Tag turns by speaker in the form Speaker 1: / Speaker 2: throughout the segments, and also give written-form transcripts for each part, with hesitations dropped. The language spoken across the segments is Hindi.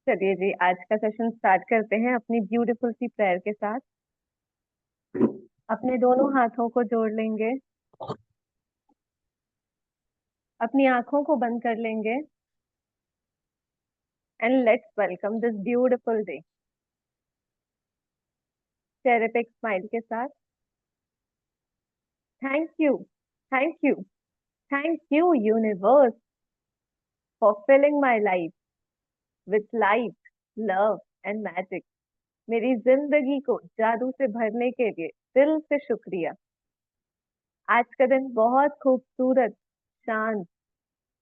Speaker 1: चलिए जी, आज का सेशन स्टार्ट करते हैं अपनी ब्यूटीफुल सी प्रेयर के साथ। अपने दोनों हाथों को जोड़ लेंगे, अपनी आंखों को बंद कर लेंगे and let's welcome this beautiful day. चेहरे पे एक स्माइल के साथ। Thank you, thank you, thank you universe for filling my life with light, love and magic. मेरी जिंदगी को जादू से भरने के लिए दिल से शुक्रिया। आज का दिन बहुत खूबसूरत, शांत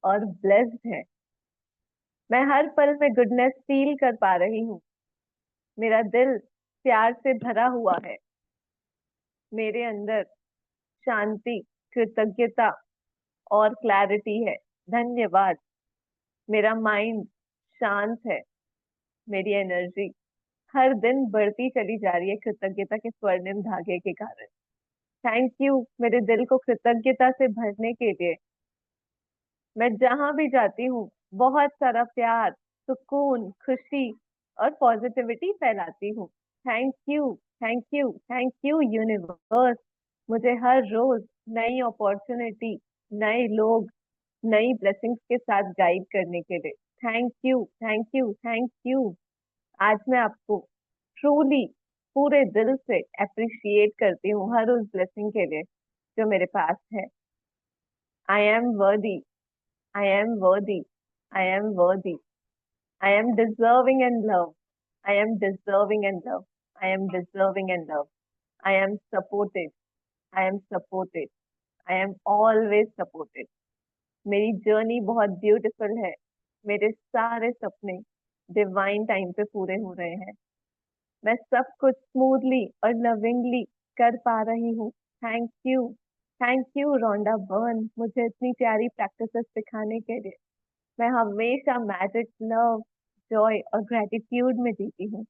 Speaker 1: और ब्लेस्ड है। मैं हर पल में गुडनेस फील कर पा रही हूँ। मेरा दिल प्यार से भरा हुआ है। मेरे अंदर शांति, कृतज्ञता और क्लैरिटी है। धन्यवाद। मेरा माइंड शांत है। मेरी एनर्जी हर दिन बढ़ती चली जा रही है कृतज्ञता के स्वर्णिम धागे के कारण। थैंक यू मेरे दिल को कृतज्ञता से भरने के लिए। मैं जहां भी जाती हूँ बहुत सारा प्यार, सुकून, खुशी और पॉजिटिविटी फैलाती हूँ। Thank you, thank you, thank you universe, मुझे हर रोज नई अपॉर्चुनिटी, नए लोग, नई ब्लेसिंग्स के साथ गाइड करने के लिए। Thank you, thank you, thank you. आज मैं आपको ट्रूली पूरे दिल से अप्रिशिएट करती हूँ हर उस ब्लेसिंग के लिए जो मेरे पास है। आई एम वर्दी, I am worthy. I am worthy. I am deserving and love. I am deserving and love. I am deserving and love. I am supported. I am supported. I am always supported. मेरी जर्नी बहुत ब्यूटीफुल है। मेरे सारे सपने डिवाइन टाइम पे पूरे हो रहे हैं। मैं सब कुछ स्मूथली और लविंगली कर पा रही हूँ। Thank you, thank you Rhonda Byrne, मुझे इतनी प्यारी प्रैक्टिसेस सिखाने के लिए। मैं हमेशा मैजिक, लव, जॉय और ग्रेटिट्यूड में जीती हूँ।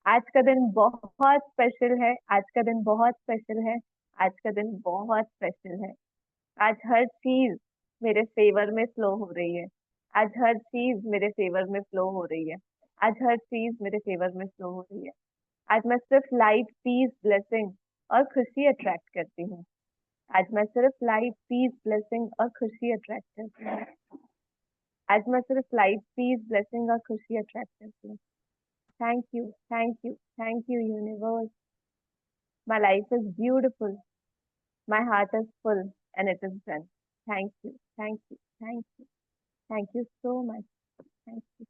Speaker 1: आज का दिन बहुत स्पेशल है। आज का दिन बहुत स्पेशल है। आज का दिन बहुत स्पेशल है। आज हर चीज मेरे फेवर में फ्लो हो रही है। आज हर चीज मेरे फेवर में फ्लो हो रही है। आज हर चीज मेरे फेवर में फ्लो हो रही है। आज मैं सिर्फ लाइट, पीस, ब्लेसिंग और खुशी अट्रैक्ट करती हूँ। आज मैं सिर्फ लाइट, पीस, ब्लेसिंग और खुशी अट्रैक्ट करती हूँ। आज मैं सिर्फ लाइट, पीस, ब्लेसिंग और खुशी अट्रैक्ट करती हूँ। Thank you, thank you, thank you universe. My life is beautiful, my heart is full and it is done. Thank you, thank you, thank you, thank you so much. Thank you.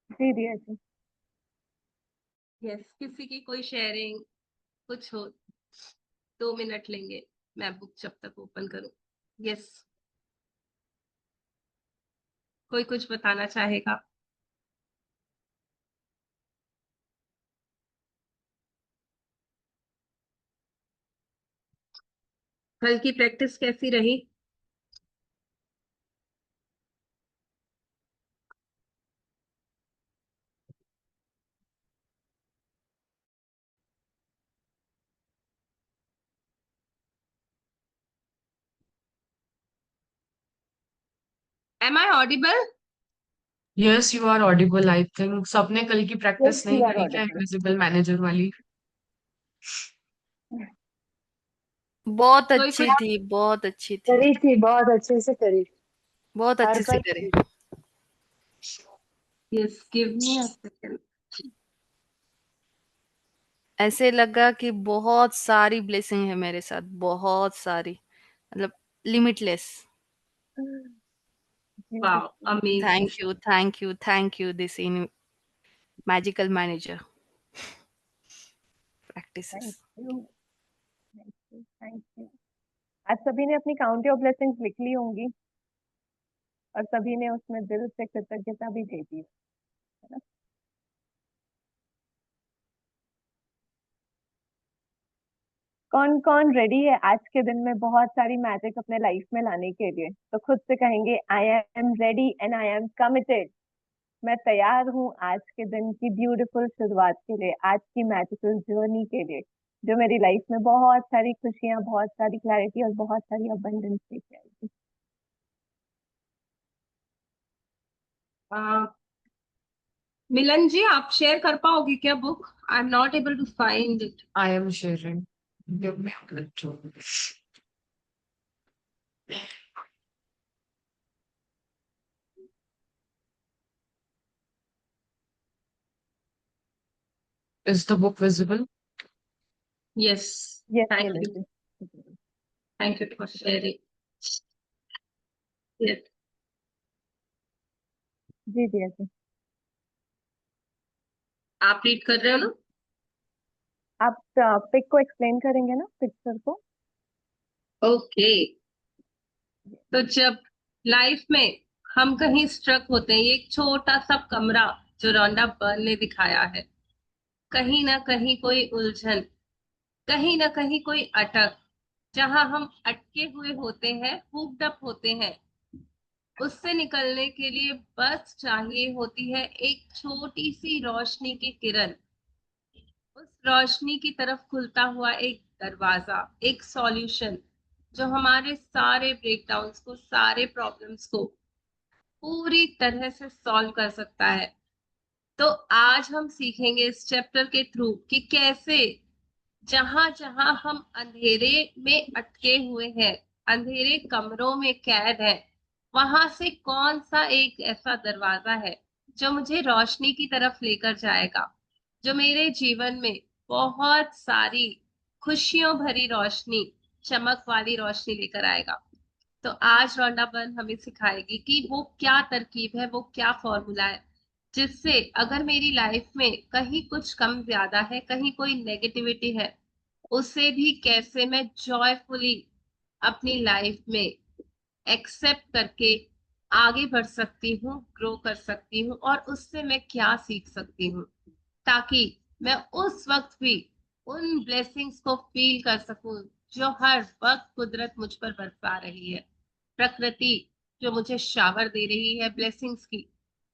Speaker 1: जी दिया जी।
Speaker 2: यस, किसी की कोई शेयरिंग कुछ हो, 2 मिनट लेंगे। मैं बुक जब तक ओपन करूं। यस, कोई कुछ बताना चाहेगा? कल की प्रैक्टिस कैसी रही? Am I audible?
Speaker 3: Yes you are audible. I think सबने कल की
Speaker 1: यस
Speaker 3: प्रैक्टिस
Speaker 1: यू
Speaker 3: नहीं
Speaker 1: आर
Speaker 3: करी क्या,
Speaker 1: ऑडिबल।
Speaker 3: इनविजिबल मैनेजर वाली?
Speaker 4: बहुत
Speaker 2: कोई
Speaker 4: अच्छी
Speaker 2: कुछ?
Speaker 4: थी, बहुत अच्छी थी,
Speaker 5: करी थी, बहुत अच्छे से करी।
Speaker 4: बहुत
Speaker 5: हर
Speaker 4: अच्छे से
Speaker 5: पल
Speaker 4: करे।
Speaker 2: Yes, give me a second.
Speaker 4: ऐसे लगा कि बहुत सारी ब्लेसिंग है मेरे साथ, बहुत सारी, मतलब limitless.
Speaker 2: Wow, amazing.
Speaker 4: Thank you, thank you, thank you this in magical manager
Speaker 1: thank
Speaker 4: practices.
Speaker 1: You, thank you, thank you. आज सभी ने अपनी काउंटी ऑफ ब्लेसिंग्स लिख ली होंगी और सभी ने उसमें दिल से कृतज्ञता भी दे दी, है ना? कौन कौन रेडी है आज के दिन में बहुत सारी मैजिक अपने लाइफ में लाने के लिए? तो खुद से कहेंगे I am ready and I am committed. मैं तैयार हूँ आज के दिन की ब्यूटीफुल शुरुआत के लिए, आज की मैजिकल जर्नी के लिए। जो मेरी लाइफ में बहुत सारी खुशियां, बहुत सारी क्लैरिटी और बहुत सारी अबंडेंस लेके आएगी।
Speaker 2: मिलन जी, आप शेयर कर पाओगे क्या book? I am not able to find it.
Speaker 3: I am sharing. Give me a minute to. Is the book visible?
Speaker 2: Yes,
Speaker 1: yes
Speaker 2: thank
Speaker 1: Milan
Speaker 2: you,
Speaker 1: जी।
Speaker 2: Thank you for sharing. Yes,
Speaker 1: जी जी जी।
Speaker 2: आप रीड कर रहे हो ना?
Speaker 1: आप पिक को एक्सप्लेन करेंगे ना, पिक्चर को?
Speaker 2: ओके। तो जब लाइफ में हम कहीं स्ट्रक होते हैं, ये एक छोटा सा कमरा जो रोंडा बर्न ने दिखाया है, कहीं ना कहीं कोई उलझन, कहीं ना कहीं कोई अटक, जहां हम अटके हुए होते हैं, हुक्ड अप होते हैं, उससे निकलने के लिए बस चाहिए होती है एक छोटी सी रोशनी की किरण। उस रोशनी की तरफ खुलता हुआ एक दरवाजा, एक सॉल्यूशन, जो हमारे सारे ब्रेकडाउन्स को, सारे प्रॉब्लम्स को पूरी तरह से सॉल्व कर सकता है। तो आज हम सीखेंगे इस चैप्टर के थ्रू कि कैसे जहां जहां हम अंधेरे में अटके हुए हैं, अंधेरे कमरों में कैद हैं, वहां से कौन सा एक ऐसा दरवाजा है जो मुझे रोशनी की तरफ लेकर जाएगा, जो मेरे जीवन में बहुत सारी खुशियों भरी रोशनी, चमक वाली रोशनी लेकर आएगा। तो आज रोंडा बर्न हमें सिखाएगी कि वो क्या तरकीब है, वो क्या फॉर्मूला है, जिससे अगर मेरी लाइफ में कहीं कुछ कम ज्यादा है, कहीं कोई नेगेटिविटी है, उसे भी कैसे मैं जॉयफुली अपनी लाइफ में एक्सेप्ट करके आगे बढ़ सकती हूँ, ग्रो कर सकती हूँ, और उससे मैं क्या सीख सकती हूँ, ताकि मैं उस वक्त भी उन ब्लेसिंग्स को फील कर सकूं जो हर वक्त कुदरत मुझ पर बरसा रही है। प्रकृति जो मुझे शावर दे रही है ब्लेसिंग्स की,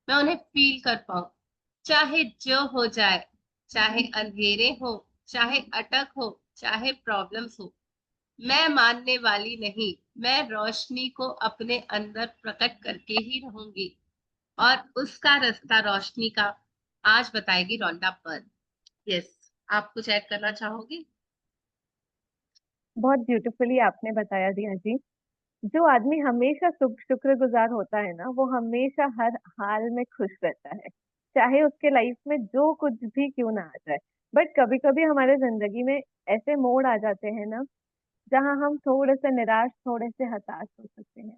Speaker 2: मैं उन्हें फील कर पाऊं। चाहे जो हो जाए, चाहे अंधेरे हो, चाहे अटक हो, चाहे प्रॉब्लम्स हो, मैं मानने वाली नहीं, मैं रोशनी को अपने अंदर प्रकट करके ही रहूंगी। और उसका रास्ता रोशनी का आज बताएगी रोंडा बर्न। यस, आप कुछ ऐड करना चाहोगे?
Speaker 1: बहुत ब्यूटीफुली आपने बताया दिया जी। जो आदमी हमेशा शुक्रगुजार होता है ना, वो हमेशा हर हाल में खुश रहता है, चाहे उसके लाइफ में जो कुछ भी क्यों ना आ जाए। बट कभी कभी हमारे जिंदगी में ऐसे मोड़ आ जाते हैं ना, जहाँ हम थोड़े से निराश, थोड़े से हताश हो सकते हैं।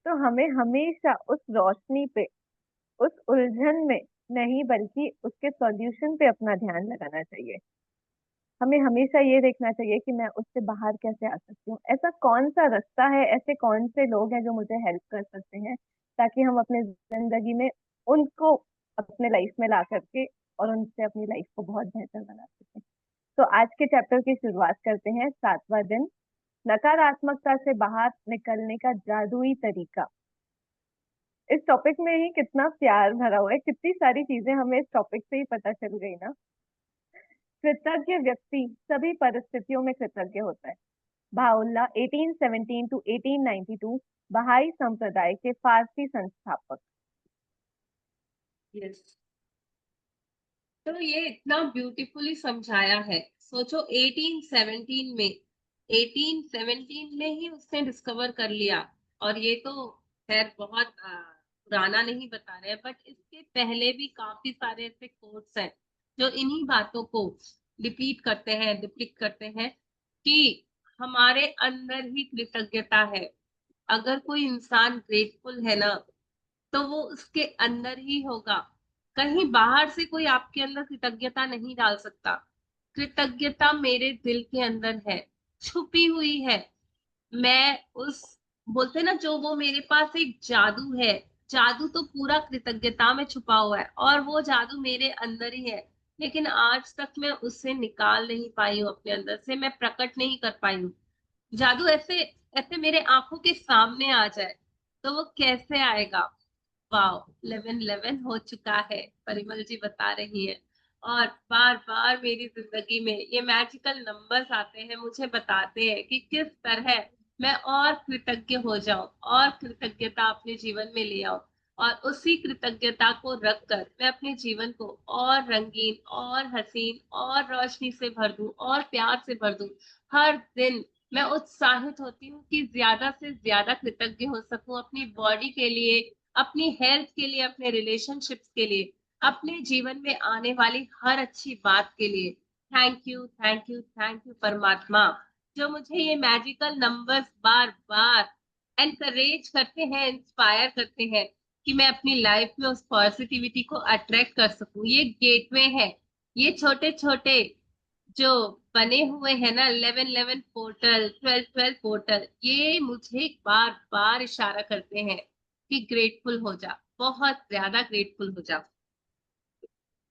Speaker 1: तो हमें हमेशा उस रोशनी पे, उस उलझन में नहीं, बल्कि उसके सॉल्यूशन पे अपना ध्यान लगाना चाहिए। हमें हमेशा ये देखना चाहिए कि मैं उससे बाहर कैसे आ सकती हूँ, ऐसा कौन सा रास्ता है, ऐसे कौन से लोग हैं जो मुझे हेल्प कर सकते हैं, ताकि हम अपने जिंदगी में उनको अपने लाइफ में ला करके और उनसे अपनी लाइफ को बहुत बेहतर बना सकें। तो आज के चैप्टर की शुरुआत करते हैं। 7वां दिन, नकारात्मकता से बाहर निकलने का जादुई तरीका। इस टॉपिक में ही कितना प्यार भरा हुआ है, कितनी सारी चीजें हमें इस टॉपिक से ही पता चल गई ना। कृतज्ञ व्यक्ति सभी परिस्थितियों में कृतज्ञ होता है। बाउल्ला 1817 टू 1892, बहाई संप्रदाय के फारसी संस्थापक।
Speaker 2: यस, तो ये इतना ब्यूटीफुली समझाया है। सोचो 1817 में, 1817 में ही उसने डिस्कवर कर लिया। और ये तो खैर बहुत पुराना नहीं बता रहे हैं, बट इसके पहले भी काफी सारे ऐसे कोट्स हैं जो इन्हीं बातों को डिपीट करते हैं, डिपिक्ट करते हैं कि हमारे अंदर ही कृतज्ञता है। अगर कोई इंसान ग्रेटफुल है ना, तो वो उसके अंदर ही होगा। कहीं बाहर से कोई आपके अंदर कृतज्ञता नहीं डाल सकता। कृतज्ञता मेरे दिल के अंदर है, छुपी हुई है। मैं उस, बोलते ना, जो वो मेरे पास एक जादू है, जादू तो पूरा कृतज्ञता में छुपा हुआ है, और वो जादू मेरे अंदर ही है। लेकिन आज तक मैं उससे निकाल नहीं पाई हूँ, अपने अंदर से मैं प्रकट नहीं कर पाई हूँ। जादू ऐसे ऐसे मेरे आंखों के सामने आ जाए, तो वो कैसे आएगा? वाओ, 11:11 हो चुका है, परिमल जी बता रही है। और बार बार मेरी जिंदगी में ये मैजिकल नंबर्स आते हैं, मुझे बताते हैं कि किस तरह मैं और कृतज्ञ हो जाऊं और कृतज्ञता अपने जीवन में ले आऊं, और उसी कृतज्ञता को रखकर मैं अपने जीवन को और रंगीन और हसीन और रोशनी से भर दूं और प्यार से भर दूं। हर दिन मैं उत्साहित होती हूँ कि ज्यादा से ज्यादा कृतज्ञ हो सकूं अपनी बॉडी के लिए, अपनी हेल्थ के लिए, अपने रिलेशनशिप्स के लिए, अपने जीवन में आने वाली हर अच्छी बात के लिए। Thank you, thank you, thank you परमात्मा, जो मुझे ये मैजिकल नंबर्स बार बार एनकरेज करते हैं, इंस्पायर करते हैं कि मैं अपनी लाइफ में उस पॉजिटिविटी को अट्रैक्ट कर सकूं। ये गेटवे है, ये छोटे छोटे जो बने हुए हैं ना, 11-11 पोर्टल, 12-12 पोर्टल, ये मुझे बार बार इशारा करते हैं कि ग्रेटफुल हो जा, बहुत ज्यादा ग्रेटफुल हो जा।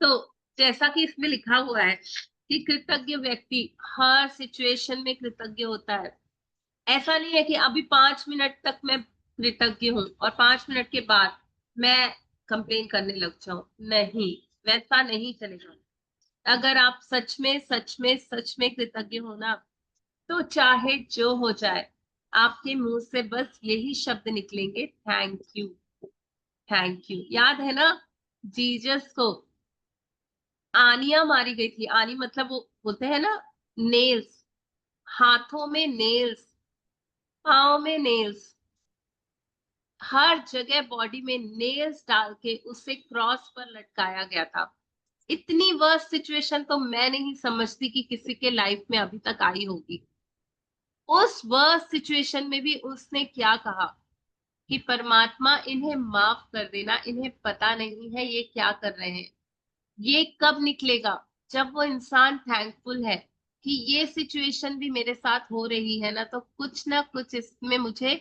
Speaker 2: तो जैसा कि इसमें लिखा हुआ है कि कृतज्ञ व्यक्ति हर सिचुएशन में कृतज्ञ होता है। ऐसा नहीं है कि अभी 5 मिनट तक मैं कृतज्ञ हूं और 5 मिनट के बाद मैं कंप्लेन करने लग जाऊं। नहीं, वैसा नहीं चलेगा। अगर आप सच में सच में सच में कृतज्ञ हो ना, तो चाहे जो हो जाए, आपके मुंह से बस यही शब्द निकलेंगे, थैंक यू, थैंक यू। याद है ना, जीसस को आनियां मारी गई थी। आनी मतलब वो बोलते हैं ना, नेल्स, हाथों में नेल्स, पाँव में नेल्स, हर जगह बॉडी में नेल्स डाल के उसे क्रॉस पर लटकाया गया था। इतनी वर्स्ट सिचुएशन तो मैं नहीं समझती कि किसी के लाइफ में अभी तक आई होगी। उस वर्स्ट सिचुएशन में भी उसने क्या कहा कि परमात्मा इन्हें माफ कर देना, इन्हें पता नहीं है ये क्या कर रहे हैं। ये कब निकलेगा? जब वो इंसान थैंकफुल है कि ये सिचुएशन भी मेरे साथ हो रही है ना, तो कुछ ना कुछ इसमें मुझे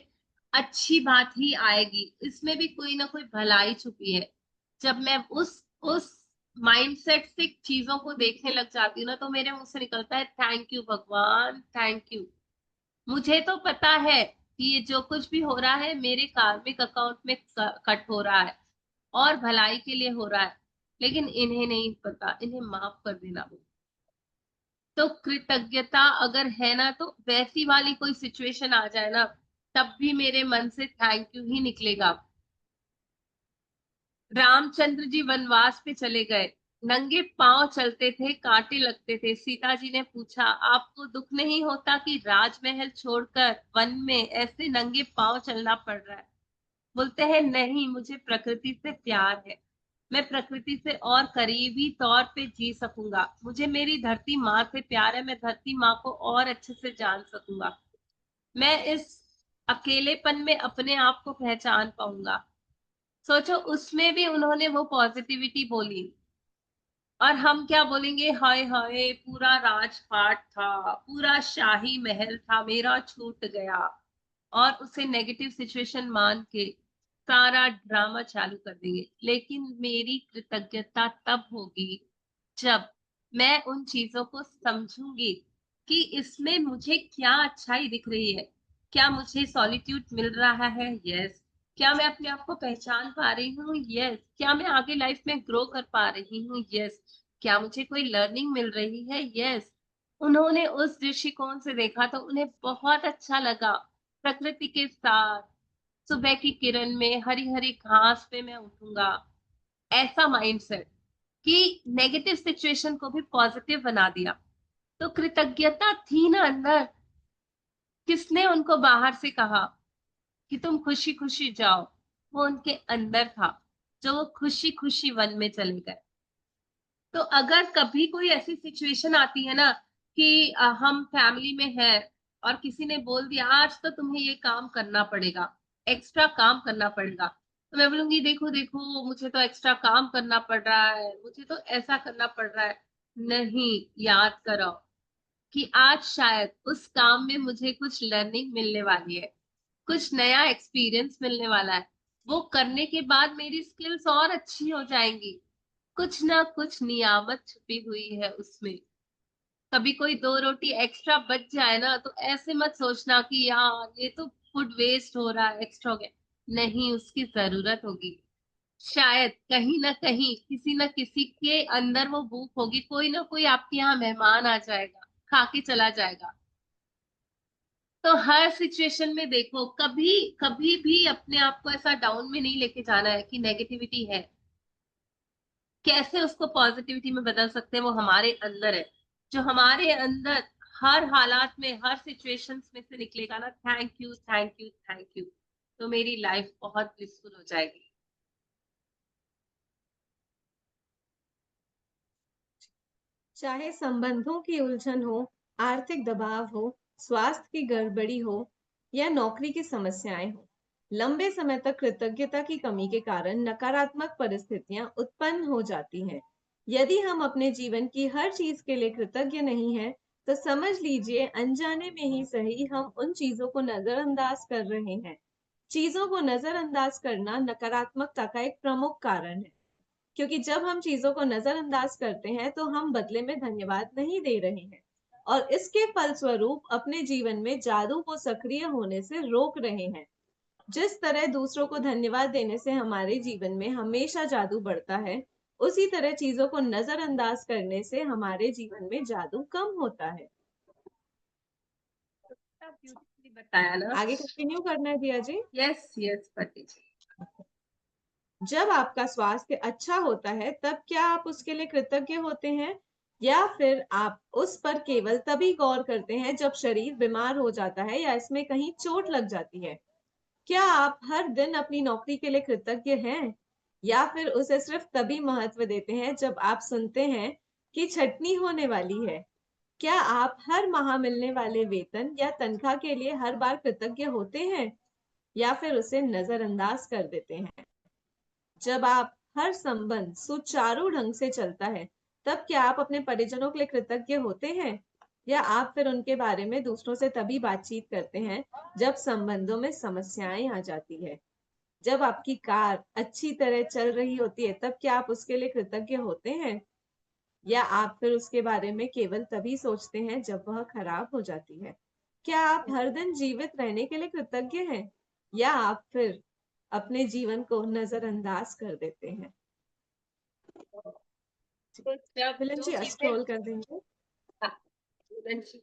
Speaker 2: अच्छी बात ही आएगी, इसमें भी कोई ना कोई भलाई छुपी है। जब मैं उस माइंडसेट से चीजों को देखने लग जाती हूँ ना, तो मेरे मुंह से निकलता है, थैंक यू भगवान, थैंक यू। मुझे तो पता है कि ये जो कुछ भी हो रहा है मेरे कार्मिक अकाउंट में कट हो रहा है और भलाई के लिए हो रहा है, लेकिन इन्हें नहीं पता, इन्हें माफ कर देना। तो कृतज्ञता अगर है ना, तो वैसी वाली कोई सिचुएशन आ जाए ना, तब भी मेरे मन से थैंक यू ही निकलेगा। रामचंद्र जी वनवास पे चले गए, नंगे पांव चलते थे, कांटे लगते थे। सीता जी ने पूछा, आपको दुख नहीं होता कि राजमहल छोड़कर वन में ऐसे नंगे पांव चलना पड़ रहा है? बोलते हैं, नहीं, मुझे प्रकृति से प्यार है, मैं प्रकृति से और करीबी तौर पे जी सकूंगा। मुझे मेरी धरती माँ से प्यार है, मैं धरती माँ को और अच्छे से जान सकूंगा। मैं इस अकेलेपन में अपने आप को पहचान पाऊंगा। सोचो, उसमें भी उन्होंने वो पॉजिटिविटी बोली, और हम क्या बोलेंगे, हाय हाय पूरा राजपाट था, पूरा शाही महल था, मेरा छूट गया, और उसे नेगेटिव सिचुएशन मान के सारा ड्रामा चालू कर देंगे। लेकिन मेरी कृतज्ञता तब होगी जब मैं उन चीजों को समझूंगी कि इसमें मुझे क्या अच्छाई दिख रही है। क्या मुझे सॉलिट्यूड मिल रहा है? यस। क्या मैं अपने आप को पहचान पा रही हूँ? यस। क्या मैं आगे लाइफ में ग्रो कर पा रही हूँ? यस। क्या मुझे कोई लर्निंग मिल रही है? यस। उन्होंने उस दृष्टिकोण से देखा तो उन्हें बहुत अच्छा लगा। प्रकृति के साथ सुबह की किरण में हरी हरी घास पे मैं उठूंगा, ऐसा माइंडसेट कि नेगेटिव सिचुएशन को भी पॉजिटिव बना दिया। तो कृतज्ञता थी ना अंदर, किसने उनको बाहर से कहा कि तुम खुशी खुशी जाओ? वो उनके अंदर था, जो वो खुशी खुशी वन में चले गए। तो अगर कभी कोई ऐसी सिचुएशन आती है ना कि हम फैमिली में हैं और किसी ने बोल दिया, आज तो तुम्हें ये काम करना पड़ेगा, एक्स्ट्रा काम करना पड़ेगा, तो मैं बोलूंगी, देखो देखो, मुझे तो एक्स्ट्रा काम करना पड़ रहा है, मुझे तो ऐसा करना पड़ रहा है। नहीं, याद करो कि आज शायद उस काम में मुझे कुछ लर्निंग मिलने वाली है, कुछ नया एक्सपीरियंस मिलने वाला है। वो करने के बाद मेरी स्किल्स और अच्छी हो जाएंगी। कुछ ना कुछ नियामत छुपी हुई है उसमें। कभी कोई दो रोटी एक्स्ट्रा बच जाए ना, तो ऐसे मत सोचना कि यार ये तो फूड वेस्ट हो रहा है, एक्स्ट्रा हो गया। नहीं, उसकी जरूरत होगी। शायद कहीं ना कहीं किसी न किसी के अंदर वो भूख होगी, कोई ना कोई आपके यहाँ मेहमान आ जाएगा, खा के चला जाएगा। तो हर सिचुएशन में देखो, कभी कभी भी अपने आप को ऐसा डाउन में नहीं लेके जाना है कि नेगेटिविटी है। कैसे उसको पॉजिटिविटी में बदल सकते हैं, वो हमारे अंदर है। जो हमारे अंदर हर हालात में, हर सिचुएशंस में से निकलेगा ना, thank you thank you thank you, तो मेरी लाइफ बहुत ब्लिसफुल हो जाएगी।
Speaker 5: चाहे संबंधों की उलझन हो, आर्थिक दबाव हो, स्वास्थ्य की गड़बड़ी हो या नौकरी की समस्याएं हो, लंबे समय तक कृतज्ञता की कमी के कारण नकारात्मक परिस्थितियां उत्पन्न हो जाती हैं। यदि हम अपने जीवन की हर चीज के लिए कृतज्ञ नहीं हैं, तो समझ लीजिए अनजाने में ही सही हम उन चीजों को नजरअंदाज कर रहे हैं। चीजों को नजरअंदाज करना नकारात्मकता का एक प्रमुख कारण है, क्योंकि जब हम चीजों को नजरअंदाज करते हैं तो हम बदले में धन्यवाद नहीं दे रहे हैं और इसके फलस्वरूप अपने जीवन में जादू को सक्रिय होने से रोक रहे हैं। जिस तरह दूसरों को धन्यवाद देने से हमारे जीवन में हमेशा जादू बढ़ता है, उसी तरह चीजों को नजरअंदाज करने से हमारे जीवन में जादू कम होता है।
Speaker 2: ब्यूटीफुली बताया ना।
Speaker 5: आगे कंटिन्यू करना है दिया जी।
Speaker 2: यस यस पति जी।
Speaker 5: जब आपका स्वास्थ्य अच्छा होता है, तब क्या आप उसके लिए कृतज्ञ होते हैं या फिर आप उस पर केवल तभी गौर करते हैं जब शरीर बीमार हो जाता है या इसमें कहीं चोट लग जाती है? क्या आप हर दिन अपनी नौकरी के लिए कृतज्ञ हैं या फिर उसे सिर्फ तभी महत्व देते हैं जब आप सुनते हैं कि छटनी होने वाली है? क्या आप हर माह मिलने वाले वेतन या तनख्वाह के लिए हर बार कृतज्ञ होते हैं या फिर उसे नजरअंदाज कर देते हैं? जब आप हर संबंध सुचारू ढंग से चलता है, तब क्या आप अपने परिजनों के लिए कृतज्ञ होते हैं या आप फिर उनके बारे में दूसरों से तभी बातचीत करते हैं जब संबंधों में समस्याएं आ जाती है? जब आपकी कार अच्छी तरह चल रही होती है, तब क्या आप उसके लिए कृतज्ञ होते हैं या आप फिर उसके बारे में केवल तभी सोचते हैं जब वह खराब हो जाती है? क्या आप हर दिन जीवित रहने के लिए कृतज्ञ हैं या आप फिर अपने जीवन को नजरअंदाज कर देते हैं?
Speaker 2: तो जब
Speaker 5: मिलन
Speaker 2: जो
Speaker 5: जी
Speaker 2: चीजें,
Speaker 5: स्क्रॉल कर देंगे।
Speaker 2: हाँ, मिलन जी,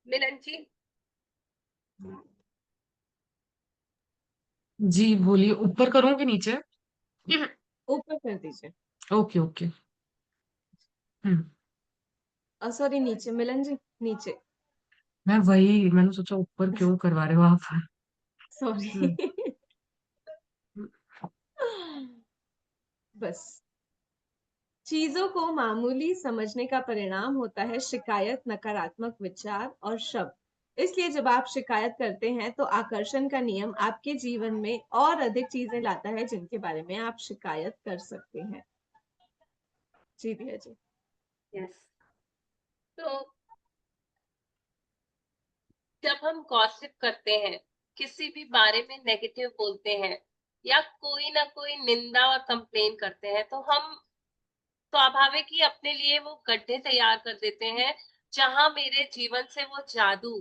Speaker 2: मिलन जी।
Speaker 3: जी बोलिए, ऊपर करूँ कि नीचे?
Speaker 5: ऊपर कर दीजिए।
Speaker 3: Okay okay. हम्म।
Speaker 5: सॉरी, नीचे मिलन जी, नीचे।
Speaker 3: मैंने सोचा ऊपर क्यों करवा रहे हो आप। हम्म।
Speaker 5: सॉरी। बस, चीजों को मामूली समझने का परिणाम होता है शिकायत, नकारात्मक विचार और शब्द। इसलिए जब आप शिकायत करते हैं तो आकर्षण का नियम आपके जीवन में और अधिक चीजें लाता है जिनके बारे में आप शिकायत कर सकते हैं। जी दिया जी।
Speaker 2: यस। तो जब हम गॉसिप करते हैं, किसी भी बारे में नेगेटिव बोलते हैं या कोई ना कोई निंदा और कंप्लेन करते हैं, तो हम स्वाभाविक ही अपने लिए वो गड्ढे तैयार कर देते हैं जहां मेरे जीवन से वो जादू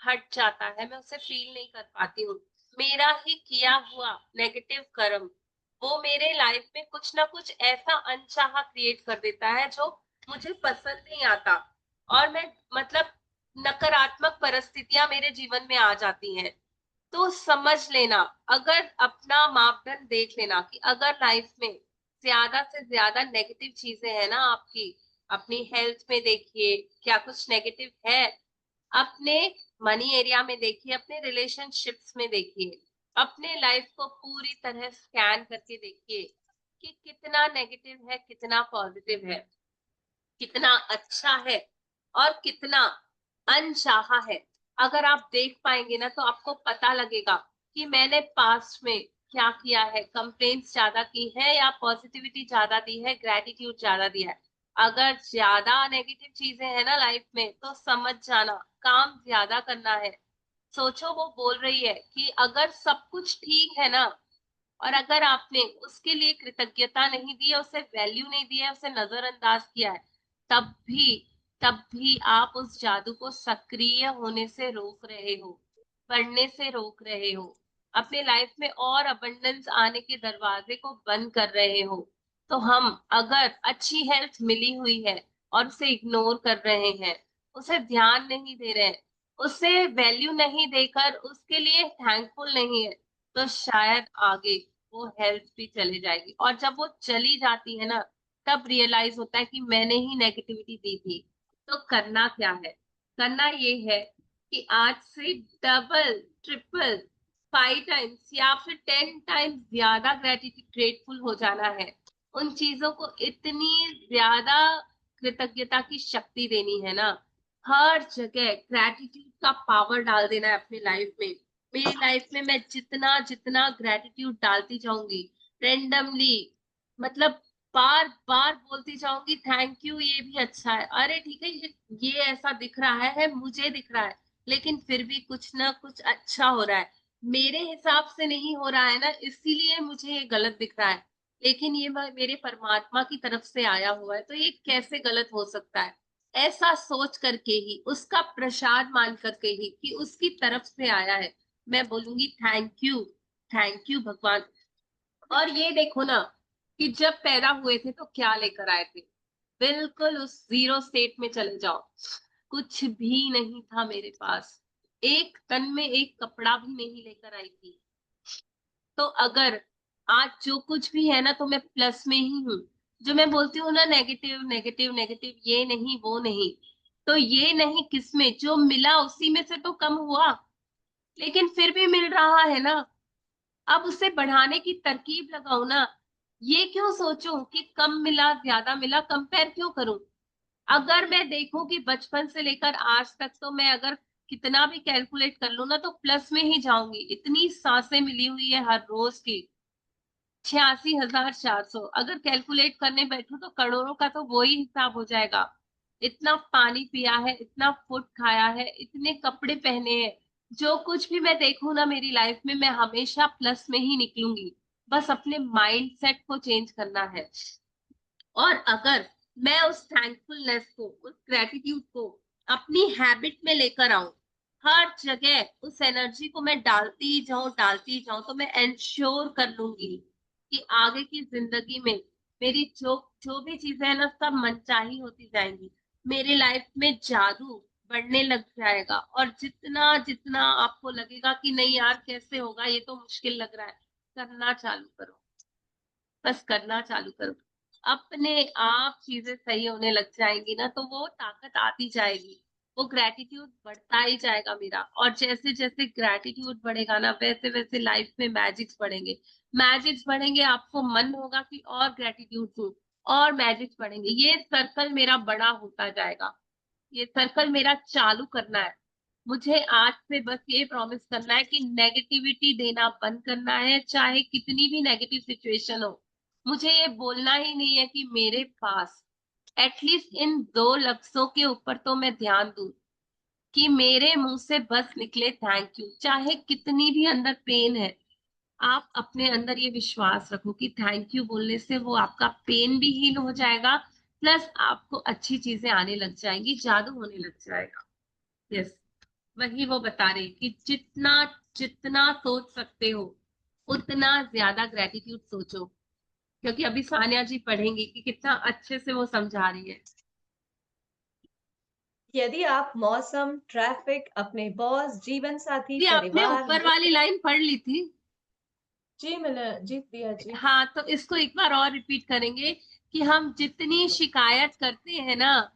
Speaker 2: हट जाता है, मैं उसे फील नहीं कर पाती हूँ। मेरा ही किया हुआ नेगेटिव कर्म वो मेरे लाइफ में कुछ ना कुछ ऐसा अनचाहा क्रिएट कर देता है जो मुझे पसंद नहीं आता, और मैं मतलब नकारात्मक परिस्थितियां मेरे जीवन में आ जाती हैं। तो समझ लेना, अगर अपना मापदंड देख लेना कि अगर लाइफ में ज्यादा से ज्यादा नेगेटिव चीजें हैं ना आपकी, अपनी हेल्थ में देखिए क्या कुछ नेगेटिव है, अपने मनी एरिया में देखिए, अपने रिलेशनशिप्स में देखिए, अपने लाइफ को पूरी तरह स्कैन करके देखिए कि कितना नेगेटिव है, कितना पॉजिटिव है, कितना अच्छा है और कितना अनचाहा है। अगर आप देख पाएंगे ना, तो आपको पता लगेगा कि मैंने पास्ट में क्या किया है, कंप्लेंट्स ज्यादा की है या पॉजिटिविटी ज्यादा दी है, ग्रेटिट्यूड ज्यादा दिया है। अगर ज्यादा नेगेटिव चीजें हैं ना लाइफ में, तो समझ जाना काम ज्यादा करना है। सोचो, वो बोल रही है कि अगर सब कुछ ठीक है ना, और अगर आपने उसके लिए कृतज्ञता नहीं दी है, उसे वैल्यू नहीं दी है, उसे नजरअंदाज किया है, तब भी तब भी आप उस जादू को सक्रिय होने से रोक रहे हो, बढ़ने से रोक रहे हो। अपने लाइफ में और अबंडेंस आने के दरवाजे को बंद कर रहे हो, तो हम अगर अच्छी हेल्थ मिली हुई है और उसे इग्नोर कर रहे हैं, उसे ध्यान नहीं दे रहे हैं, उसे वैल्यू नहीं देकर उसके लिए थैंकफुल नहीं है, तो शायद आगे वो हेल्थ भी चली जाएगी। और जब वो चली जाती है ना, तब रियलाइज होता है कि मैंने ही नेगेटिविटी दी थी। तो करना क्या है? करना ये है कि आज से डबल, ट्रिपल, 5 टाइम्स या फिर 10 टाइम्स ज्यादा ग्रेटफुल हो जाना है। उन चीजों को इतनी ज्यादा कृतज्ञता की शक्ति देनी है ना, हर जगह ग्रेटिट्यूड का पावर डाल देना है अपनी लाइफ में। मेरी लाइफ में मैं जितना जितना ग्रेटिट्यूड डालती जाऊंगी, रेंडमली, मतलब बार बार बोलती जाऊंगी थैंक यू, ये भी अच्छा है, अरे ठीक है, ये ऐसा दिख रहा है, मुझे दिख रहा है, लेकिन फिर भी कुछ ना कुछ अच्छा हो रहा है। मेरे हिसाब से नहीं हो रहा है ना, इसीलिए मुझे ये गलत दिख रहा है, लेकिन ये मेरे परमात्मा की तरफ से आया हुआ है, तो ये कैसे गलत हो सकता है? ऐसा सोच करके ही, उसका प्रसाद मान करके ही कि उसकी तरफ से आया है, मैं बोलूंगी थैंक यू भगवान। और ये देखो ना कि जब पैदा हुए थे तो क्या लेकर आए थे, बिल्कुल उस जीरो स्टेट में चले जाओ, कुछ भी नहीं था मेरे पास, एक तन में एक कपड़ा भी नहीं लेकर आई थी। तो अगर आज जो कुछ भी है ना, तो मैं प्लस में ही हूँ। जो मैं बोलती हूँ ना, नेगेटिव नेगेटिव नेगेटिव, ये नहीं वो नहीं, तो ये नहीं किसमें जो मिला उसी में से तो कम हुआ, लेकिन फिर भी मिल रहा है ना। अब उसे बढ़ाने की तरकीब लगाओ ना। ये क्यों सोचूं कि कम मिला ज्यादा मिला, कंपेयर क्यों करूं? अगर मैं देखूं कि बचपन से लेकर आज तक, तो मैं अगर कितना भी कैलकुलेट कर लूं ना, तो प्लस में ही जाऊंगी। इतनी सांसें मिली हुई है हर रोज की, 86,400। अगर कैलकुलेट करने बैठूं तो करोड़ों का तो वो ही हिसाब हो जाएगा। इतना पानी पिया है, इतना फूड खाया है, इतने कपड़े पहने हैं, जो कुछ भी मैं देखूं ना मेरी लाइफ में, मैं हमेशा प्लस में ही निकलूंगी। बस अपने माइंड सेट को चेंज करना है। और अगर मैं उस थैंकफुलनेस को, उस ग्रेटिट्यूड को अपनी हैबिट में लेकर आऊं, हर जगह उस एनर्जी को मैं डालती जाऊं, तो मैं इंश्योर कर लूंगी कि आगे की जिंदगी में मेरी जो जो भी चीजें है ना, सब मनचाही होती जाएंगी। मेरी लाइफ में जादू बढ़ने लग जाएगा। और जितना जितना आपको लगेगा कि नहीं यार कैसे होगा, ये तो मुश्किल लग रहा है, करना चालू करो, बस करना चालू करो। अपने आप चीजें सही होने लग जाएंगी ना, तो वो ताकत आती जाएगी, वो ग्रेटिट्यूड बढ़ता ही जाएगा मेरा। और जैसे जैसे ग्रेटिट्यूड बढ़ेगा ना, वैसे वैसे लाइफ में मैजिक्स बढ़ेंगे। मैजिक्स बढ़ेंगे, आपको मन होगा कि और ग्रेटिट्यूड दूं, और मैजिक्स बढ़ेंगे, ये सर्कल मेरा बड़ा होता जाएगा। ये सर्कल मेरा चालू करना है। मुझे आज से बस ये प्रॉमिस करना है कि नेगेटिविटी देना बंद करना है, चाहे कितनी भी नेगेटिव सिचुएशन हो। मुझे ये बोलना ही नहीं है कि मेरे पास एटलीस्ट इन 2 लफ्जों के ऊपर तो मैं ध्यान दूं, कि मेरे मुंह से बस निकले थैंक यू, चाहे कितनी भी अंदर पेन है। आप अपने अंदर ये विश्वास रखो कि थैंक यू बोलने से वो आपका पेन भी हील हो जाएगा, प्लस आपको अच्छी चीजें आने लग जाएंगी, जादू होने लग जाएगा। यस, वही वो बता रही कि जितना जितना सोच सकते हो उतना ज्यादा ग्रेटिट्यूड सोचो। क्योंकि अभी सानिया जी पढ़ेंगी कि कितना अच्छे से वो समझा रही है।
Speaker 5: यदि आप मौसम, ट्रैफिक, अपने बॉस, जीवन साथी,
Speaker 2: जी, आपने
Speaker 5: परिवार,
Speaker 2: ऊपर वाली लाइन पढ़ ली थी?
Speaker 5: जी मैंने जी प्रिया जी।
Speaker 2: हाँ, तो इसको एक बार और रिपीट करेंगे कि हम जितनी शिकायत करते हैं ना,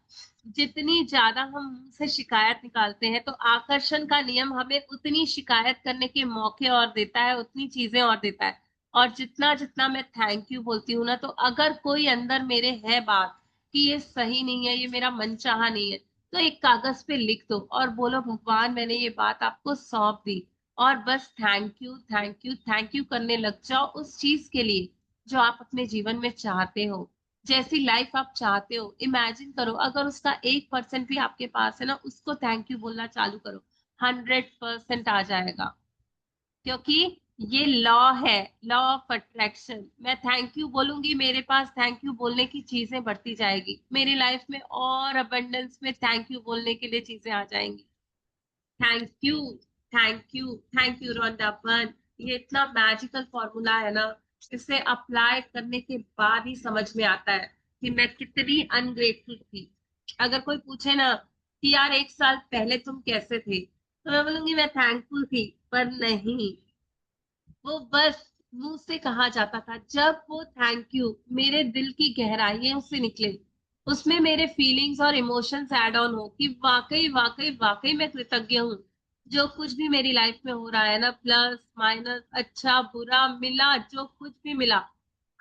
Speaker 2: जितनी ज्यादा हम मुंह से शिकायत निकालते हैं, तो आकर्षण का नियम हमें उतनी शिकायत करने के मौके और देता है, उतनी चीजें और देता है। और जितना जितना मैं थैंक यू बोलती हूँ ना, तो अगर कोई अंदर मेरे है बात कि ये सही नहीं है, ये मेरा मनचाहा नहीं है, तो एक कागज पे लिख दो और बोलो भगवान मैंने ये बात आपको सौंप दी, और बस thank you thank you thank you करने लग जाओ उस चीज के लिए जो आप अपने जीवन में चाहते हो। जैसी लाइफ आप चाहते हो, इमेजिन करो, अगर उसका 1% भी आपके पास है ना, उसको थैंक यू बोलना चालू करो, 100% आ जाएगा। क्योंकि ये लॉ है, लॉ ऑफ अट्रैक्शन। मैं थैंक यू बोलूंगी, मेरे पास थैंक यू बोलने की चीजें बढ़ती जाएगी मेरी लाइफ में, और अबंडेंस में थैंक यू बोलने के लिए चीजें आ जाएंगी। Thank you thank you thank you Rhonda Byrne. ये इतना मैजिकल फॉर्मूला है ना, इसे अप्लाई करने के बाद ही समझ में आता है कि मैं कितनी अनग्रेटफुल थी। अगर कोई पूछे ना कि यार 1 साल पहले तुम कैसे थे, तो मैं बोलूंगी मैं थैंकफुल थी, पर नहीं, वो बस मुंह से कहा जाता था। जब वो थैंक यू मेरे दिल की गहराइयों से निकले, उसमें मेरे फीलिंग्स और इमोशंस ऐड ऑन हो कि वाकई वाकई वाकई मैं कृतज्ञ हूँ। जो कुछ भी मेरी लाइफ में हो रहा है ना, प्लस माइनस, अच्छा बुरा मिला, जो कुछ भी मिला,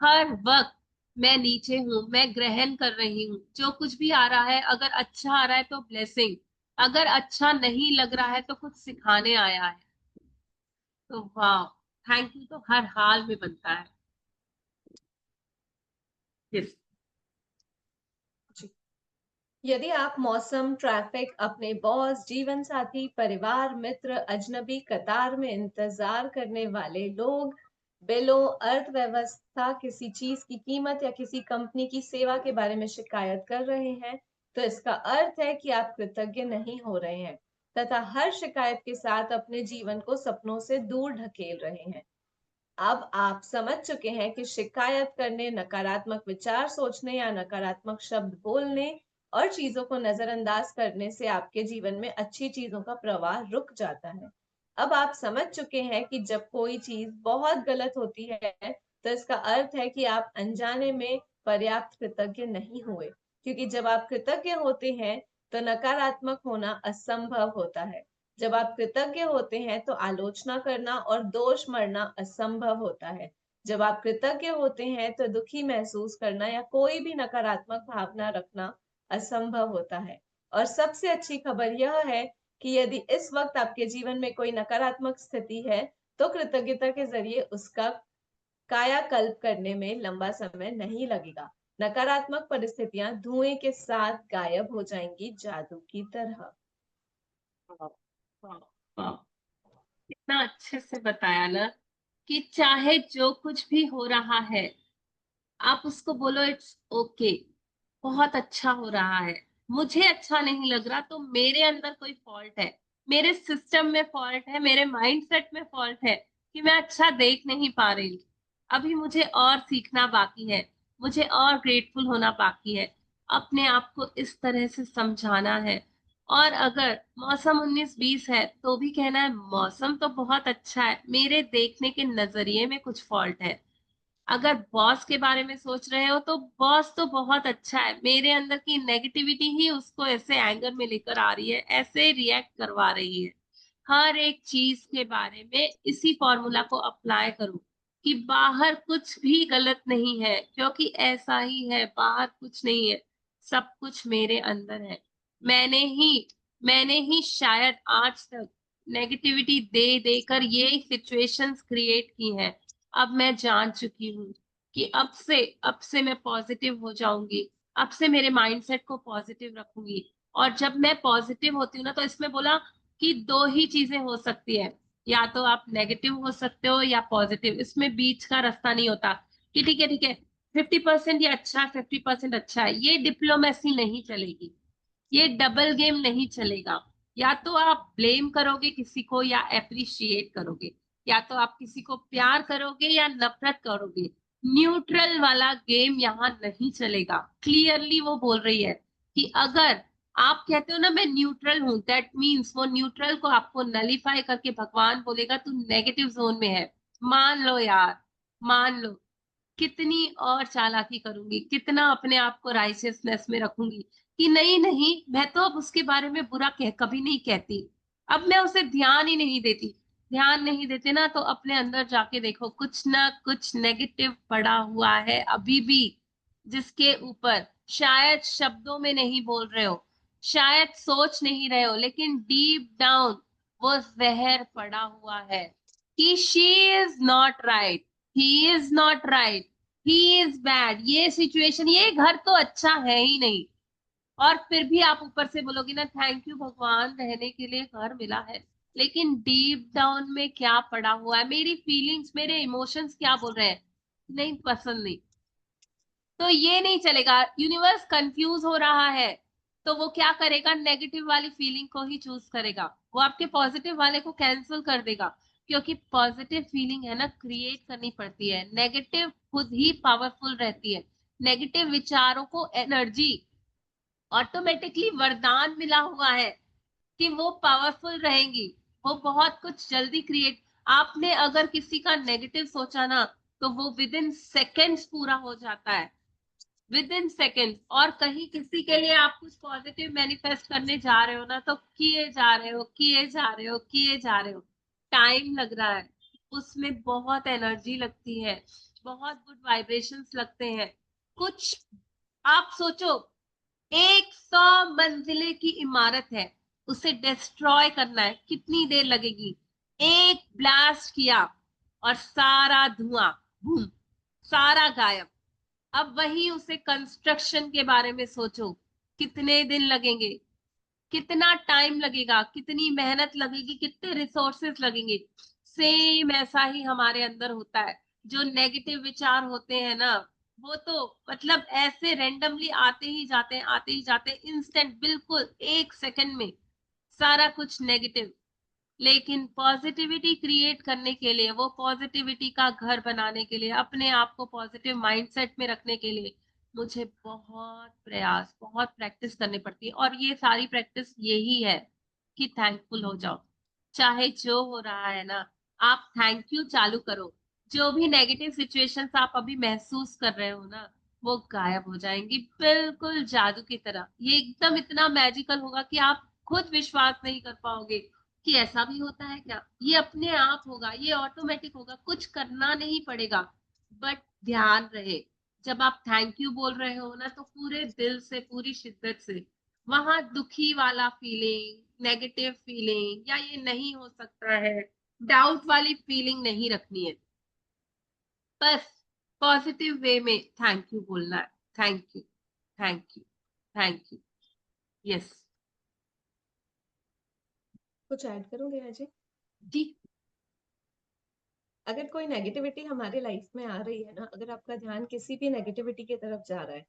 Speaker 2: हर वक्त मैं नीचे हूँ, मैं ग्रहण कर रही हूँ। जो कुछ भी आ रहा है, अगर अच्छा आ रहा है तो ब्लेसिंग, अगर अच्छा नहीं लग रहा है तो कुछ सिखाने आया है। तो वाह, थैंक यू तो हर हाल में बनता है। Yes.
Speaker 5: जी। यदि आप मौसम, ट्रैफिक, अपने बॉस, जीवन साथी, परिवार, मित्र, अजनबी, कतार में इंतजार करने वाले लोग, बिलों, अर्थव्यवस्था, किसी चीज की कीमत या किसी कंपनी की सेवा के बारे में शिकायत कर रहे हैं, तो इसका अर्थ है कि आप कृतज्ञ नहीं हो रहे हैं तथा हर शिकायत के साथ अपने जीवन को सपनों से दूर ढकेल रहे हैं। अब आप समझ चुके हैं कि शिकायत करने, नकारात्मक विचार सोचने या नकारात्मक शब्द बोलने और चीजों को नजरअंदाज करने से आपके जीवन में अच्छी चीजों का प्रवाह रुक जाता है। अब आप समझ चुके हैं कि जब कोई चीज बहुत गलत होती है, तो इसका अर्थ है कि आप अनजाने में पर्याप्त कृतज्ञ नहीं हुए, क्योंकि जब आप कृतज्ञ होते हैं, तो नकारात्मक होना असंभव होता है। जब आप कृतज्ञ होते हैं तो आलोचना करना और दोष मरना असंभव होता है। जब आप कृतज्ञ होते हैं तो दुखी महसूस करना या कोई भी नकारात्मक भावना रखना असंभव होता है। और सबसे अच्छी खबर यह है कि यदि इस वक्त आपके जीवन में कोई नकारात्मक स्थिति है, तो कृतज्ञता के जरिए उसका कायाकल्प करने में लंबा समय नहीं लगेगा। नकारात्मक परिस्थितियां धुएं के साथ गायब हो जाएंगी, जादू की तरह।
Speaker 2: वाह, वाह, वाह। इतना अच्छे से बताया ना कि चाहे जो कुछ भी हो रहा है, आप उसको बोलो इट्स ओके, बहुत अच्छा हो रहा है। मुझे अच्छा नहीं लग रहा तो मेरे अंदर कोई फॉल्ट है, मेरे सिस्टम में फॉल्ट है, मेरे माइंडसेट में फॉल्ट है कि मैं अच्छा देख नहीं पा रही हूँ। अभी मुझे और सीखना बाकी है, मुझे और ग्रेटफुल होना बाकी है। अपने आप को इस तरह से समझाना है। और अगर मौसम 19-20 है तो भी कहना है मौसम तो बहुत अच्छा है, मेरे देखने के नजरिए में कुछ फॉल्ट है। अगर बॉस के बारे में सोच रहे हो तो बॉस तो बहुत अच्छा है, मेरे अंदर की नेगेटिविटी ही उसको ऐसे एंगर में लेकर आ रही है, ऐसे रिएक्ट करवा रही है। हर एक चीज के बारे में इसी फॉर्मूला को अप्लाई करो कि बाहर कुछ भी गलत नहीं है, क्योंकि ऐसा ही है, बाहर कुछ नहीं है, सब कुछ मेरे अंदर है। मैंने ही मैंने ही शायद आज तक नेगेटिविटी दे देकर ये सिचुएशंस क्रिएट की हैं। अब मैं जान चुकी हूँ कि अब से मैं पॉजिटिव हो जाऊंगी, अब से मेरे माइंडसेट को पॉजिटिव रखूंगी। और जब मैं पॉजिटिव होती हूँ ना, तो इसमें बोला कि दो ही चीजें हो सकती है, या तो आप नेगेटिव हो सकते हो या पॉजिटिव, इसमें बीच का रास्ता नहीं होता कि ठीक है 50% ये अच्छा है, 50% अच्छा है। ये डिप्लोमेसी नहीं चलेगी, ये डबल गेम नहीं चलेगा। या तो आप ब्लेम करोगे किसी को या अप्रिशिएट करोगे, या तो आप किसी को प्यार करोगे या नफरत करोगे। न्यूट्रल वाला गेम यहाँ नहीं चलेगा। क्लियरली वो बोल रही है कि अगर आप कहते हो ना मैं न्यूट्रल हूं, दैट मीन्स वो न्यूट्रल को आपको नलीफाई करके भगवान बोलेगा तू नेगेटिव जोन में है। मान लो यार, मान लो, कितनी और चालाकी करूंगी, कितना अपने आप को राइचियसनेस में रखूंगी कि नहीं नहीं, मैं तो अब उसके बारे में बुरा कभी नहीं कहती, अब मैं उसे ध्यान ही नहीं देती। ध्यान नहीं देते ना, तो अपने अंदर जाके देखो कुछ ना कुछ नेगेटिव पड़ा हुआ है अभी भी, जिसके ऊपर शायद शब्दों में नहीं बोल रहे हो, शायद सोच नहीं रहे हो, लेकिन डीप डाउन वो जहर पड़ा हुआ है कि she is not right, he is not right, he is bad, ये सिचुएशन, ये घर तो अच्छा है ही नहीं। और फिर भी आप ऊपर से बोलोगे ना थैंक यू भगवान रहने के लिए घर मिला है, लेकिन डीप डाउन में क्या पड़ा हुआ है, मेरी फीलिंग्स, मेरे इमोशंस क्या बोल रहे हैं, नहीं पसंद नहीं। तो ये नहीं चलेगा, यूनिवर्स कंफ्यूज हो रहा है, तो वो क्या करेगा, नेगेटिव वाली फीलिंग को ही चूज करेगा, वो आपके पॉजिटिव वाले को कैंसिल कर देगा। क्योंकि पॉजिटिव फीलिंग है ना क्रिएट करनी पड़ती है, नेगेटिव खुद ही पावरफुल रहती है। नेगेटिव विचारों को एनर्जी ऑटोमेटिकली वरदान मिला हुआ है कि वो पावरफुल रहेंगी, वो बहुत कुछ जल्दी क्रिएट। आपने अगर किसी का नेगेटिव सोचा ना तो वो विद इन सेकेंड्स पूरा हो जाता है, विद इन सेकेंड। और कहीं किसी के लिए आप कुछ पॉजिटिव मैनिफेस्ट करने जा रहे हो ना तो किए जा रहे हो, किए जा रहे हो, किए जा रहे हो, टाइम लग रहा है, उसमें बहुत एनर्जी लगती है, बहुत गुड वाइब्रेशंस लगते हैं। कुछ आप सोचो, 100 मंजिले की इमारत है, उसे डिस्ट्रॉय करना है, कितनी देर लगेगी? एक ब्लास्ट किया और सारा धुआं, बूम, सारा गायब। अब वही उसे कंस्ट्रक्शन के बारे में सोचो, कितने दिन लगेंगे, कितना टाइम लगेगा, कितनी मेहनत लगेगी, कितने रिसोर्सेस लगेंगे। सेम ऐसा ही हमारे अंदर होता है। जो नेगेटिव विचार होते हैं ना, वो तो मतलब ऐसे रेंडमली आते ही जाते हैं, आते ही जाते हैं, इंस्टेंट, बिल्कुल 1 सेकंड में सारा कुछ नेगेटिव। लेकिन पॉजिटिविटी क्रिएट करने के लिए, वो पॉजिटिविटी का घर बनाने के लिए, अपने आप को पॉजिटिव माइंडसेट में रखने के लिए मुझे बहुत प्रयास, बहुत प्रैक्टिस करनी पड़ती है। और ये सारी प्रैक्टिस यही है कि थैंकफुल हो जाओ, चाहे जो हो रहा है ना, आप थैंक यू चालू करो। जो भी नेगेटिव सिचुएशंस आप अभी महसूस कर रहे हो ना, वो गायब हो जाएंगी, बिल्कुल जादू की तरह। ये एकदम इतना मैजिकल होगा कि आप खुद विश्वास नहीं कर पाओगे कि ऐसा भी होता है क्या। ये अपने आप होगा, ये ऑटोमेटिक होगा, कुछ करना नहीं पड़ेगा। बट ध्यान रहे, जब आप थैंक यू बोल रहे हो ना तो पूरे दिल से, पूरी शिद्दत से, वहां दुखी वाला फीलिंग, नेगेटिव फीलिंग, या ये नहीं हो सकता है, डाउट वाली फीलिंग नहीं रखनी है। बस पॉजिटिव वे में थैंक यू बोलना है। Thank you, thank you, thank you. Yes
Speaker 5: कुछ ऐड करोगे अजय?
Speaker 2: जी।
Speaker 5: अगर कोई नेगेटिविटी हमारे लाइफ में आ रही है ना, अगर आपका ध्यान किसी भी नेगेटिविटी की तरफ जा रहा है,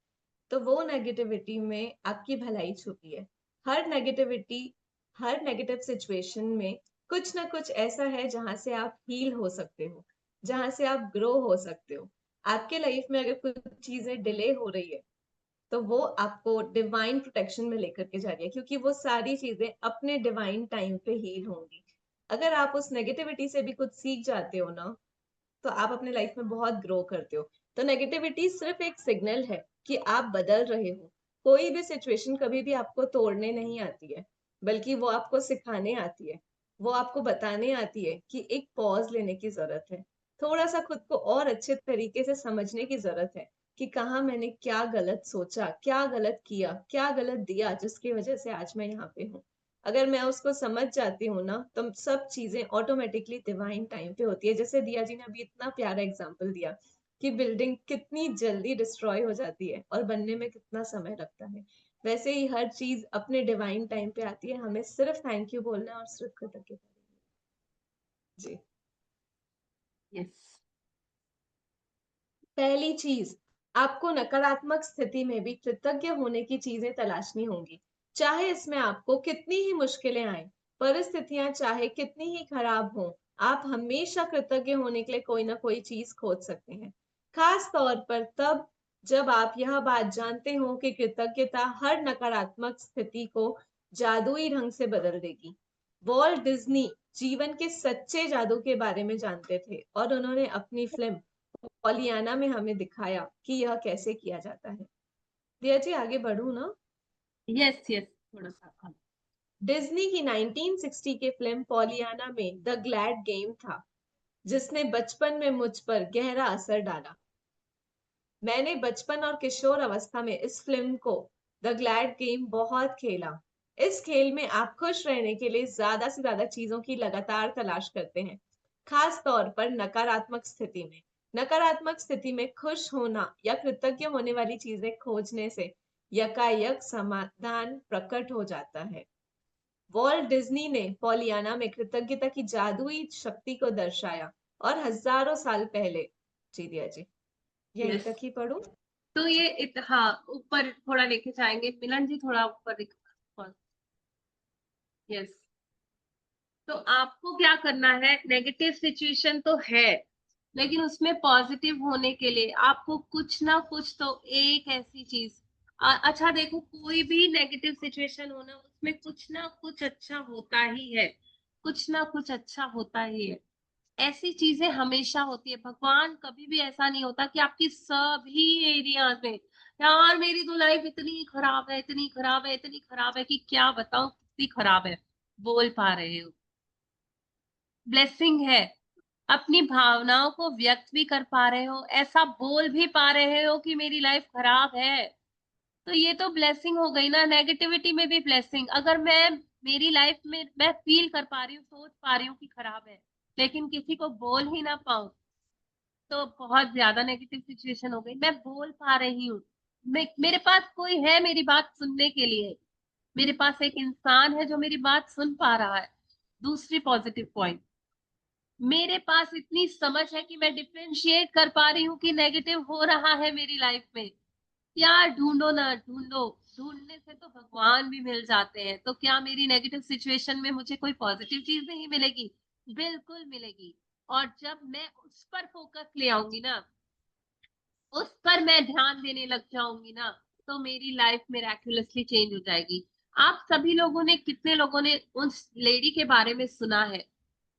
Speaker 5: तो वो नेगेटिविटी में आपकी भलाई छुपी है। हर नेगेटिविटी, हर नेगेटिव सिचुएशन में कुछ ना कुछ ऐसा है जहां से आप हील हो सकते हो, जहां से आप ग्रो हो सकते हो। आपके लाइफ में अगर कुछ चीजें डिले हो रही है, तो वो आपको डिवाइन प्रोटेक्शन में लेकर के जा रही है, क्योंकि वो सारी चीजें अपने डिवाइन टाइम पे हील होंगी। अगर आप उस नेगेटिविटी से भी कुछ सीख जाते हो ना, तो आप अपने लाइफ में बहुत ग्रो करते हो। तो नेगेटिविटी सिर्फ एक सिग्नल है कि आप बदल रहे हो। कोई भी सिचुएशन कभी भी आपको तोड़ने नहीं आती है, बल्कि वो आपको सिखाने आती है। वो आपको बताने आती है कि एक पॉज लेने की जरूरत है, थोड़ा सा खुद को और अच्छे तरीके से समझने की जरूरत है कि कहाँ मैंने क्या गलत सोचा, क्या गलत किया, क्या गलत दिया, जिसकी वजह से आज मैं यहाँ पे हूँ। अगर मैं उसको समझ जाती हूँ ना, तो सब चीजें ऑटोमेटिकली डिवाइन टाइम पे होती है। जैसे दिया जी ने अभी इतना प्यारा एग्जांपल दिया कि बिल्डिंग कितनी जल्दी डिस्ट्रॉय हो जाती है और बनने में कितना समय लगता है, वैसे ही हर चीज अपने डिवाइन टाइम पे आती है। हमें सिर्फ थैंक यू बोलना है और सिर्फ कृतज्ञता जी।
Speaker 2: यस
Speaker 5: पहली चीज, आपको नकारात्मक स्थिति में भी कृतज्ञ होने की चीजें तलाशनी होंगी। चाहे इसमें आपको कितनी ही मुश्किलें आए, परिस्थितियां चाहे कितनी ही खराब हो, आप हमेशा कृतज्ञ होने के लिए कोई ना कोई चीज खोज सकते हैं। खास तौर पर तब जब आप यह बात जानते हो कि कृतज्ञता हर नकारात्मक स्थिति को जादुई ढंग से बदल देगी। वॉल्ट डिज्नी जीवन के सच्चे जादू के बारे में जानते थे, और उन्होंने अपनी फिल्म पॉलियाना में हमें दिखाया कि यह कैसे किया जाता है। दिया जी आगे बढ़ू ना?
Speaker 2: यस यस, थोड़ा सा हाँ।
Speaker 5: डिज्नी की 1960 की फिल्म पॉलियाना में द ग्लैड गेम था, जिसने बचपन में मुझ पर गहरा असर डाला। मैंने बचपन और किशोर अवस्था में इस फिल्म को, द ग्लैड गेम, बहुत खेला। इस खेल में आप खुश रहने के लिए ज्यादा से ज्यादा चीजों की लगातार तलाश करते हैं, खास तौर पर नकारात्मक स्थिति में। नकारात्मक स्थिति में खुश होना या कृतज्ञ होने वाली चीजें खोजने से यकायक समाधान प्रकट हो जाता है। वॉल्ट डिज्नी ने पॉलियाना में कृतज्ञता की जादुई शक्ति को दर्शाया, और हजारों साल पहले, जी दिया जी, यहीं
Speaker 2: यस,
Speaker 5: तक ही पढ़ू?
Speaker 2: तो ये हाँ, ऊपर थोड़ा लेके जाएंगे, मिलन जी थोड़ा ऊपर। यस, तो आपको क्या करना है, नेगेटिव सिचुएशन तो है, लेकिन उसमें पॉजिटिव होने के लिए आपको कुछ ना कुछ तो एक ऐसी चीज, अच्छा देखो, कोई भी नेगेटिव सिचुएशन हो ना, उसमें कुछ ना कुछ अच्छा होता ही है, कुछ ना कुछ अच्छा होता ही है। ऐसी चीजें हमेशा होती है। भगवान कभी भी ऐसा नहीं होता कि आपकी सभी एरियाज में, यार मेरी तो लाइफ इतनी खराब है, इतनी खराब है, इतनी खराब है कि क्या बताऊं कितनी खराब है, बोल पा रहे हो, ब्लेसिंग है। अपनी भावनाओं को व्यक्त भी कर पा रहे हो, ऐसा बोल भी पा रहे हो कि मेरी लाइफ खराब है, तो ये तो ब्लेसिंग हो गई ना। नेगेटिविटी में भी ब्लेसिंग, अगर मैं मेरी लाइफ में मैं फील कर पा रही हूँ, सोच पा रही हूँ कि खराब है, लेकिन किसी को बोल ही ना पाऊं, तो बहुत ज्यादा नेगेटिव सिचुएशन हो गई। मैं बोल पा रही हूँ, मेरे पास कोई है मेरी बात सुनने के लिए, मेरे पास एक इंसान है जो मेरी बात सुन पा रहा है। दूसरी पॉजिटिव पॉइंट, मेरे पास इतनी समझ है कि मैं डिफरेंशिएट कर पा रही हूँ कि नेगेटिव हो रहा है मेरी लाइफ में। यार ढूंढो ना ढूंढो, ढूंढने से तो भगवान भी मिल जाते हैं। तो क्या मेरी नेगेटिव सिचुएशन में मुझे कोई पॉजिटिव चीज नहीं मिलेगी? बिल्कुल मिलेगी। और जब मैं उस पर फोकस ले आऊंगी ना, उस पर मैं ध्यान देने लग जाऊंगी ना, तो मेरी लाइफ मिराक्युलसली चेंज हो जाएगी। आप सभी लोगों ने, कितने लोगों ने उस लेडी के बारे में सुना है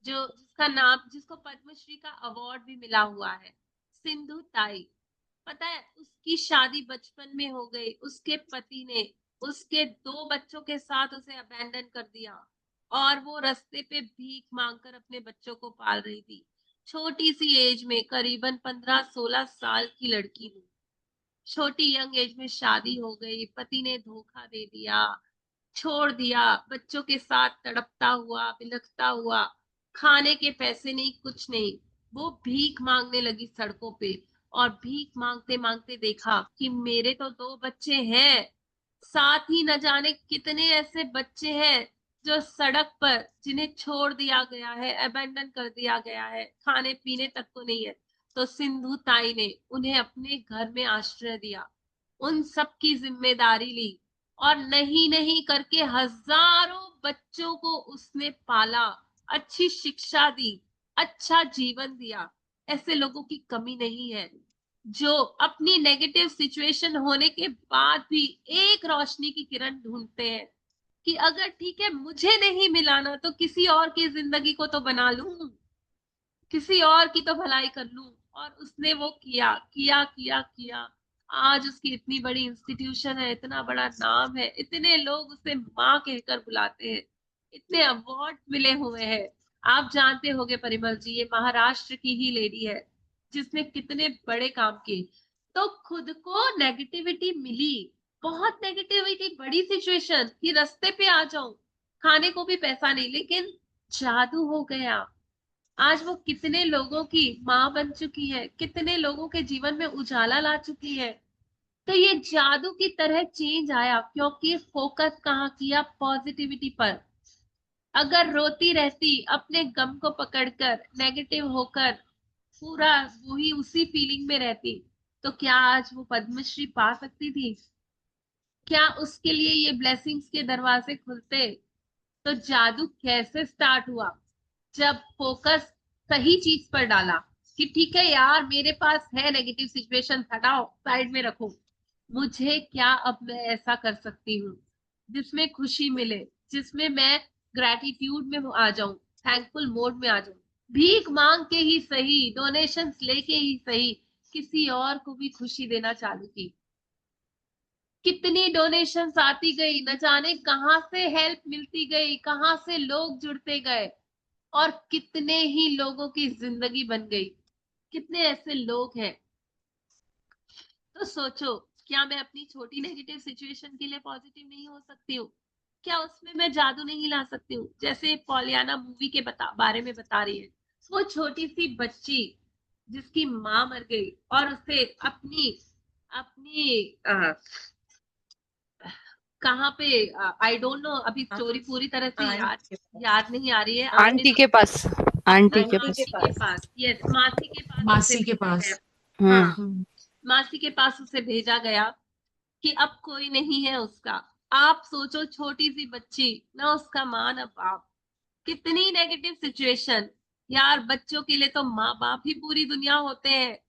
Speaker 2: जो जिसका नाम, जिसको पद्मश्री का अवार्ड भी मिला हुआ है, सिंधु ताई। पता है उसकी शादी बचपन में हो गई, उसके पति ने उसके 2 बच्चों के साथ उसे अबैंडन कर दिया, और वो रास्ते पे भीख मांगकर अपने बच्चों को पाल रही थी। छोटी सी एज में, करीबन 15-16 साल की लड़की हूँ, छोटी यंग एज में शादी हो गई, पति ने धोखा दे दिया, छोड़ दिया, बच्चों के साथ तड़पता हुआ, बिलखता हुआ, खाने के पैसे नहीं, कुछ नहीं, वो भीख मांगने लगी सड़कों पे। और भीख मांगते मांगते देखा कि मेरे तो 2 बच्चे हैं, साथ ही न जाने कितने ऐसे बच्चे हैं जो सड़क पर, जिन्हें छोड़ दिया गया है, अबेंडन कर दिया गया है, खाने पीने तक को नहीं है। तो सिंधु ताई ने उन्हें अपने घर में आश्रय दिया, उन सब की जिम्मेदारी ली, और नहीं नहीं करके हजारों बच्चों को उसने पाला, अच्छी शिक्षा दी, अच्छा जीवन दिया। ऐसे लोगों की कमी नहीं है जो अपनी नेगेटिव सिचुएशन होने के बाद भी एक रोशनी की किरण ढूंढते हैं कि अगर ठीक है मुझे नहीं मिला ना, तो किसी और की जिंदगी को तो बना लूं, किसी और की तो भलाई कर लूं। और उसने वो किया किया किया किया। आज उसकी इतनी बड़ी इंस्टीट्यूशन है, इतना बड़ा नाम है, इतने लोग उसे माँ कहकर बुलाते हैं, इतने अवार्ड मिले हुए हैं। आप जानते होंगे परिमल जी, ये महाराष्ट्र की ही लेडी है जिसने कितने बड़े काम किए। तो खुद को नेगेटिविटी मिली, बहुत नेगेटिविटी, बड़ी सिचुएशन कि रास्ते पे आ जाऊं, खाने को भी पैसा नहीं, लेकिन जादू हो गया। आज वो कितने लोगों की माँ बन चुकी है, कितने लोगों के जीवन में उजाला ला चुकी है। तो ये जादू की तरह चेंज आया क्योंकि फोकस कहाँ किया? पॉजिटिविटी पर। अगर रोती रहती, अपने गम को पकड़कर, नेगेटिव होकर, पूरा वही उसी फीलिंग में रहती, तो क्या आज वो पद्मश्री पा सकती थी? क्या उसके लिए ये ब्लेसिंग्स के दरवाजे खुलते? तो जादू कैसे स्टार्ट हुआ? जब फोकस सही चीज पर डाला कि ठीक है यार, मेरे पास है नेगेटिव सिचुएशन, हटाओ साइड में रखो, मुझे क्या, अब मैं ऐसा कर सकती हूँ जिसमें खुशी मिले, जिसमें मैं ग्रेटिट्यूड में आ जाऊं, थैंकफुल मोड में आ जाऊं, भीख मांग के ही सही, डोनेशंस लेके ही सही, किसी और को भी खुशी देना चालू की। कितनी डोनेशंस आती गई, न जाने कहां से हेल्प मिलती गई, कहां से लोग जुड़ते गए, और कितने ही लोगों की जिंदगी बन गई। कितने ऐसे लोग हैं। तो सोचो, क्या मैं अपनी छोटी नेगेटिव सिचुएशन के लिए पॉजिटिव नहीं हो सकती हूँ? क्या उसमें मैं जादू नहीं ला सकती हूँ? जैसे पॉलियाना मूवी के बारे में बता रही है, वो छोटी सी बच्ची जिसकी माँ मर गई, और उसे अपनी अपनी कहाँ पे, आई डोंट नो, अभी स्टोरी पूरी तरह से याद नहीं आ रही है।
Speaker 4: आंटी के पास, आंटी के
Speaker 2: मासी
Speaker 4: पास।
Speaker 2: के पास, यस, मासी के पास उसे
Speaker 3: मासी के
Speaker 2: भेजा
Speaker 3: पास।
Speaker 2: गया। हाँ,
Speaker 3: हम्म।
Speaker 2: मासी के पास उसे भेजा गया कि अब कोई नहीं है उसका। आप सोचो, छोटी सी बच्ची, ना उसका माँ ना बाप, कितनी नेगेटिव सिचुएशन। यार बच्चों के लिए तो माँ बाप ही पूरी दुनिया होते हैं।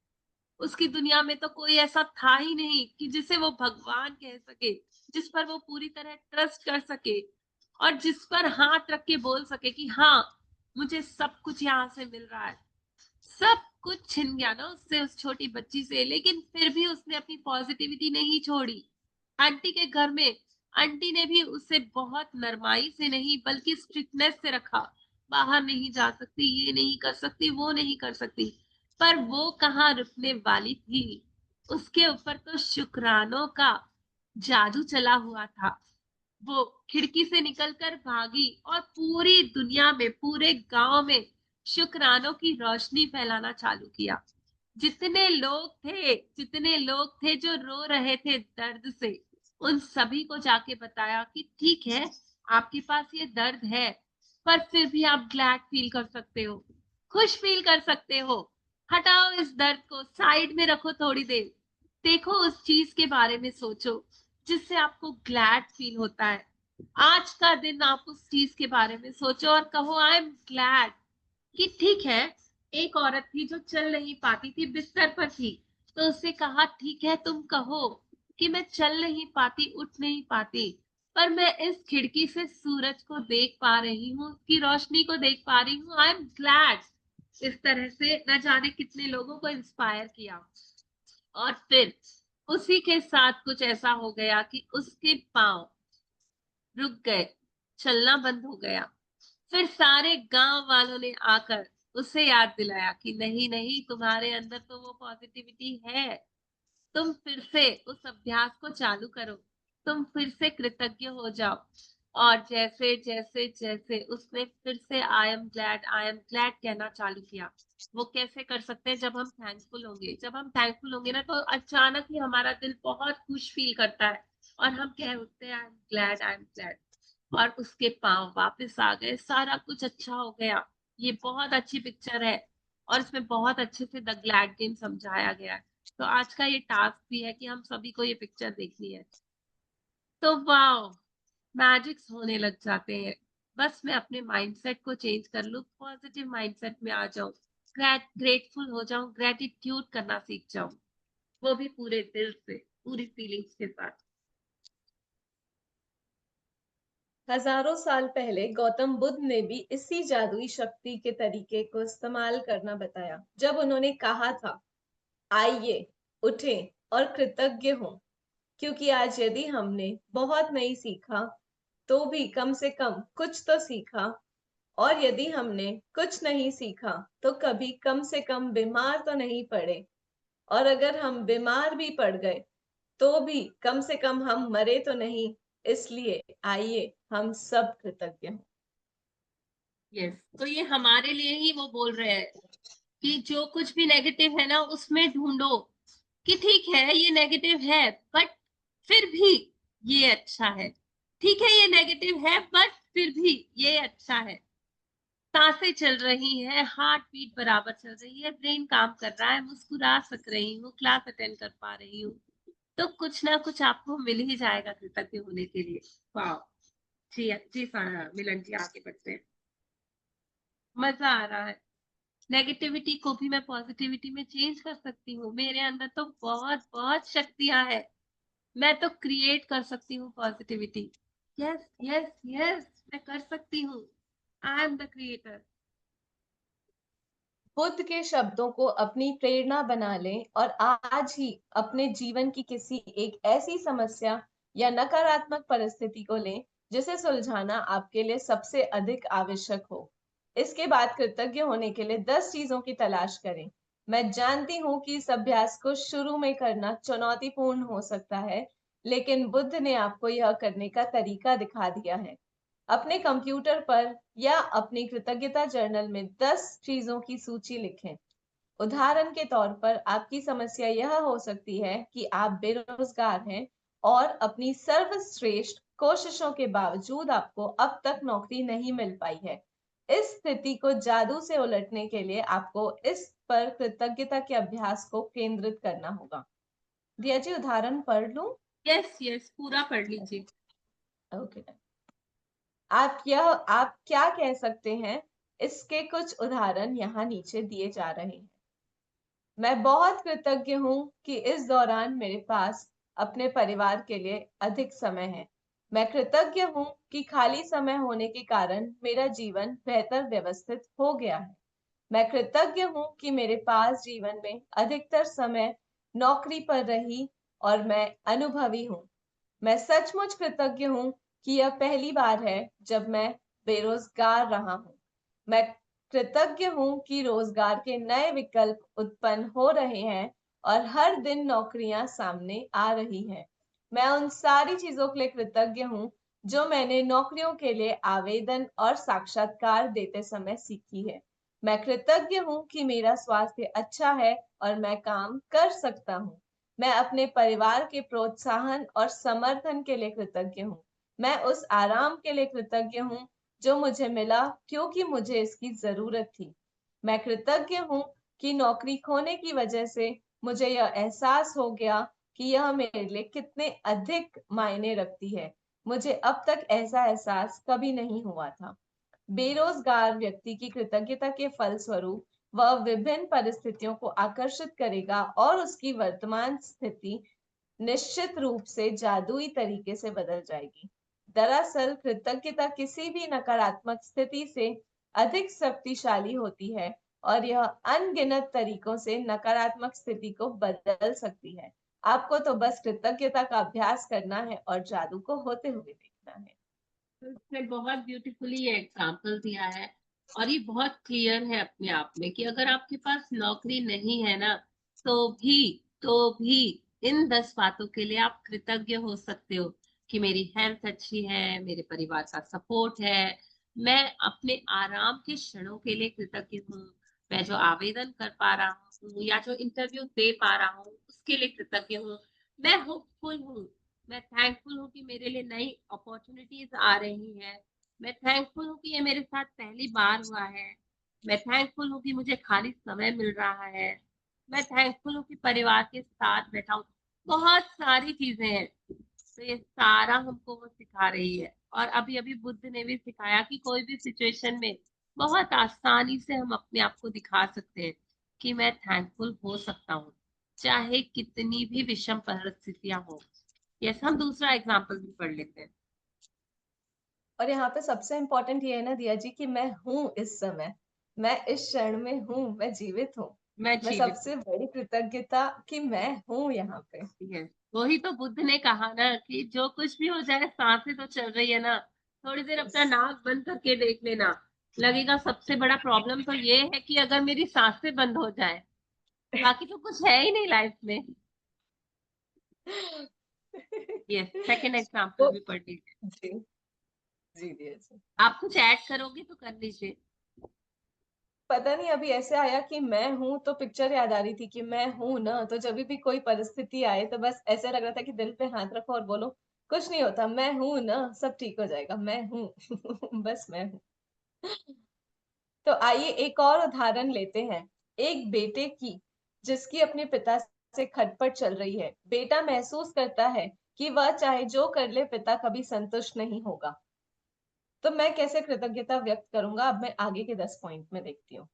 Speaker 2: उसकी दुनिया में तो कोई ऐसा था ही नहीं कि जिसे वो भगवान कह सके, जिस पर वो पूरी तरह ट्रस्ट कर सके और जिस पर हाथ रख के बोल सके कि हाँ, मुझे सब कुछ यहाँ से मिल रहा है। सब कुछ छिन गया ना उससे, उस छोटी बच्ची से, लेकिन फिर भी उसने अपनी पॉजिटिविटी नहीं छोड़ी। आंटी के घर में आंटी ने भी उसे बहुत नरमाई से नहीं बल्कि स्ट्रिक्टनेस से रखा। बाहर नहीं जा सकती, ये नहीं कर सकती, वो नहीं कर सकती। पर वो कहाँ रुकने वाली थी। उसके ऊपर तो शुक्रानों का जादू चला हुआ था। वो खिड़की से निकलकर भागी और पूरी दुनिया में, पूरे गांव में शुक्रानों की रोशनी फैलाना चालू किया। जितने लोग थे जो रो रहे थे दर्द से, उन सभी को जाके बताया कि ठीक है, आपके पास ये दर्द है, पर फिर भी आप ग्लैड फील कर सकते हो, खुश फील कर सकते हो। हटाओ इस दर्द को, साइड में रखो थोड़ी देर। देखो उस चीज के बारे में सोचो जिससे आपको ग्लैड फील होता है। आज का दिन आप उस चीज के बारे में सोचो और कहो आई एम ग्लैड। कि ठीक है, एक औरत थी जो चल नहीं पाती थी, बिस्तर पर थी, तो उससे कहा ठीक है, तुम कहो कि मैं चल नहीं पाती, उठ नहीं पाती, पर मैं इस खिड़की से सूरज को देख पा रही हूँ, उसकी रोशनी को देख पा रही हूँ, आई एम ग्लैड। इस तरह से न जाने कितने लोगों को इंस्पायर किया। और फिर उसी के साथ कुछ ऐसा हो गया कि उसके पांव रुक गए, चलना बंद हो गया। फिर सारे गांव वालों ने आकर उसे याद दिलाया कि नहीं नहीं, तुम्हारे अंदर तो वो पॉजिटिविटी है, तुम फिर से उस अभ्यास को चालू करो, तुम फिर से कृतज्ञ हो जाओ। और जैसे जैसे जैसे उसने फिर से आई एम ग्लैड कहना चालू किया। वो कैसे कर सकते हैं? जब हम थैंकफुल होंगे, जब हम थैंकफुल होंगे ना, तो अचानक ही हमारा दिल बहुत खुश फील करता है और हम कह उठते हैं I am glad, I am glad. और उसके पांव वापस आ गए, सारा कुछ अच्छा हो गया। ये बहुत अच्छी पिक्चर है और इसमें बहुत अच्छे से द ग्लैड गेम समझाया गया है। तो आज का ये टास्क भी है कि हम सभी को ये पिक्चर देखनी है। तो वाओ, मैजिक्स होने लग जाते हैं। बस मैं अपने माइंडसेट को चेंज कर लूं, पॉजिटिव माइंडसेट में आ जाऊं, ग्रेटफुल हो जाऊं, ग्रेटिट्यूड करना सीख जाऊं, वो भी पूरे दिल से, पूरी फीलिंग्स के साथ।
Speaker 5: हजारों साल पहले गौतम बुद्ध ने भी इसी जादुई शक्ति के तरीके को इस्तेमाल करना बताया, जब उन्होंने कहा था, आइए उठें और कृतज्ञ हों, क्योंकि आज यदि हमने बहुत नहीं सीखा तो भी कम से कम कुछ तो सीखा, और यदि हमने कुछ नहीं सीखा तो कभी कम से कम बीमार तो नहीं पड़े, और अगर हम बीमार भी पड़ गए तो भी कम से कम हम मरे तो नहीं। इसलिए आइए हम सब कृतज्ञ हों।
Speaker 2: यस, तो ये हमारे लिए ही वो बोल रहे हैं कि जो कुछ भी नेगेटिव है ना, उसमें ढूंढो कि ठीक है ये नेगेटिव है, बट फिर भी ये अच्छा है। ठीक है ये नेगेटिव है, बट फिर भी ये अच्छा है। सांसें चल रही है, हार्ट बीट बराबर चल रही है, ब्रेन काम कर रहा है, मुस्कुरा सक रही हूँ, क्लास अटेंड कर पा रही हूँ, तो कुछ ना कुछ आपको मिल ही जाएगा कृतज्ञ होने के लिए। वाह, जी जी मिलन जी, आगे बढ़ते हैं। मजा आ रहा है। नेगेटिविटी को भी मैं पॉजिटिविटी में चेंज कर सकती हूँ। मेरे अंदर तो बहुत बहुत शक्तियां है। मैं तो क्रिएट कर सकती हूँ पॉजिटिविटी। यस यस यस, मैं कर सकती हूँ। I am the creator.
Speaker 5: Buddha के शब्दों को अपनी प्रेरणा बना लें और आज ही अपने जीवन की किसी एक ऐसी समस्या या नकारात्मक परिस्थिति को लें जिसे सुलझाना आपके लिए सबसे अधिक आवश्यक हो। इसके बाद कृतज्ञ होने के लिए 10 चीजों की तलाश करें। मैं जानती हूं कि इस अभ्यास को शुरू में करना चुनौतीपूर्ण हो सकता है, लेकिन बुद्ध ने आपको यह करने का तरीका दिखा दिया है। अपने कंप्यूटर पर या अपनी कृतज्ञता जर्नल में 10 चीजों की सूची लिखें। उदाहरण के तौर पर आपकी समस्या यह हो सकती है कि आप बेरोजगार हैं और अपनी सर्वश्रेष्ठ कोशिशों के बावजूद आपको अब तक नौकरी नहीं मिल पाई है। इस स्थिति को जादू से उलटने के लिए आपको इस पर कृतज्ञता के अभ्यास को केंद्रित करना होगा। दिया जी, उदाहरण पढ़ लूं?
Speaker 2: यस यस, पूरा पढ़ लीजिए।
Speaker 5: ओके। आप क्या कह सकते हैं, इसके कुछ उदाहरण यहाँ नीचे दिए जा रहे हैं। मैं बहुत कृतज्ञ हूँ कि इस दौरान मेरे पास अपने परिवार के लिए अधिक समय है। मैं कृतज्ञ हूँ कि खाली समय होने के कारण मेरा जीवन बेहतर व्यवस्थित हो गया है। मैं कृतज्ञ हूँ कि मेरे पास जीवन में अधिकतर समय नौकरी पर रही और मैं अनुभवी हूँ। मैं सचमुच कृतज्ञ हूँ कि यह पहली बार है जब मैं बेरोजगार रहा हूँ। मैं कृतज्ञ हूँ कि रोजगार के नए विकल्प उत्पन्न हो रहे हैं और हर दिन नौकरियां सामने आ रही हैं। मैं उन सारी चीजों के लिए कृतज्ञ हूँ जो मैंने नौकरियों के लिए आवेदन और साक्षात्कार देते समय सीखी है। मैं कृतज्ञ हूँ कि मेरा स्वास्थ्य अच्छा है और मैं काम कर सकता हूँ। मैं अपने परिवार के प्रोत्साहन और समर्थन के लिए कृतज्ञ हूँ। मैं उस आराम के लिए कृतज्ञ हूँ जो मुझे मिला क्योंकि मुझे इसकी जरूरत थी। मैं कृतज्ञ हूँ कि नौकरी खोने की वजह से मुझे यह एहसास हो गया कि यह मेरे लिए कितने अधिक मायने रखती है। मुझे अब तक ऐसा एहसास कभी नहीं हुआ था। बेरोजगार व्यक्ति की कृतज्ञता के फलस्वरूप वह विभिन्न परिस्थितियों को आकर्षित करेगा और उसकी वर्तमान स्थिति निश्चित रूप से जादुई तरीके से बदल जाएगी। दरअसल कृतज्ञता किसी भी नकारात्मक स्थिति से अधिक शक्तिशाली होती है और यह अनगिनत तरीकों से नकारात्मक स्थिति को बदल सकती है। आपको तो बस कृतज्ञता का अभ्यास करना है और जादू को होते हुए देखना है।
Speaker 2: तो इसने बहुत ब्यूटीफुली ये एग्जाम्पल दिया है और ये बहुत क्लियर है अपने आप में कि अगर आपके पास नौकरी नहीं है ना, तो भी इन 10 बातों के लिए आप कृतज्ञ हो सकते हो कि मेरी हेल्थ अच्छी है, मेरे परिवार का सपोर्ट है, मैं अपने आराम के क्षणों के लिए कृतज्ञ हूँ, मैं जो आवेदन कर पा रहा हूँ या जो इंटरव्यू दे पा रहा हूँ उसके लिए कृतज्ञ हूँ, मैं होपफुल हूँ, मैं थैंकफुल हूँ कि मेरे लिए नई अपॉर्चुनिटीज आ रही हैं, मैं थैंकफुल हूँ कि ये मेरे साथ पहली बार हुआ है, मैं थैंकफुल हूँ कि मुझे खाली समय मिल रहा है, मैं थैंकफुल हूँ कि परिवार के साथ बैठा हूँ। बहुत सारी चीजें हैं। तो ये सारा हमको वो सिखा रही है और अभी अभी बुद्ध ने भी सिखाया कि कोई भी सिचुएशन में बहुत आसानी से हम अपने आप को दिखा सकते हैं कि मैं थैंकफुल हो सकता हूँ, चाहे कितनी भी विषम परिस्थितियां हो। यस, हम दूसरा एग्जाम्पल भी पढ़ लेते हैं।
Speaker 5: और यहाँ पे सबसे इम्पोर्टेंट ये है ना दिया जी कि मैं हूँ इस समय, मैं इस क्षण में हूँ, मैं जीवित हूँ।
Speaker 2: मैं
Speaker 5: मैं
Speaker 2: जीवित
Speaker 5: सबसे बड़ी कृतज्ञता कि मैं हूँ यहाँ पे।
Speaker 2: हूँ। यस, वही तो बुद्ध ने कहा ना कि जो कुछ भी हो जाए सांसें तो चल रही है ना, थोड़ी देर अपना नाक बंद करके देख लेना, लगेगा सबसे बड़ा प्रॉब्लम तो ये है कि अगर मेरी सांसें बंद हो जाए, बाकी तो कुछ है ही नहीं लाइफ में। यस, सेकंड एग्जांपल
Speaker 5: वो
Speaker 2: भी पढ़ लीजिए।
Speaker 5: जी जी दिया जी।
Speaker 2: आप कुछ ऐड करोगे तो कर लीजिए।
Speaker 5: पता नहीं अभी ऐसे आया कि मैं हूँ तो पिक्चर याद आ रही थी कि मैं हूँ ना, तो जब भी कोई परिस्थिति आए तो बस ऐसे लग रहा था कि दिल पे हाथ रखो और बोलो कुछ नहीं होता, मैं हूँ ना, सब ठीक हो जाएगा, मैं हूँ। बस मैं हूँ। तो आइए एक और उदाहरण लेते हैं, एक बेटे की जिसकी अपने पिता से खटपट चल रही है। बेटा महसूस करता है कि वह चाहे जो कर ले पिता कभी संतुष्ट नहीं होगा। तो मैं कैसे कृतज्ञता व्यक्त करूंगा, अब मैं आगे के 10 पॉइंट में देखती हूँ।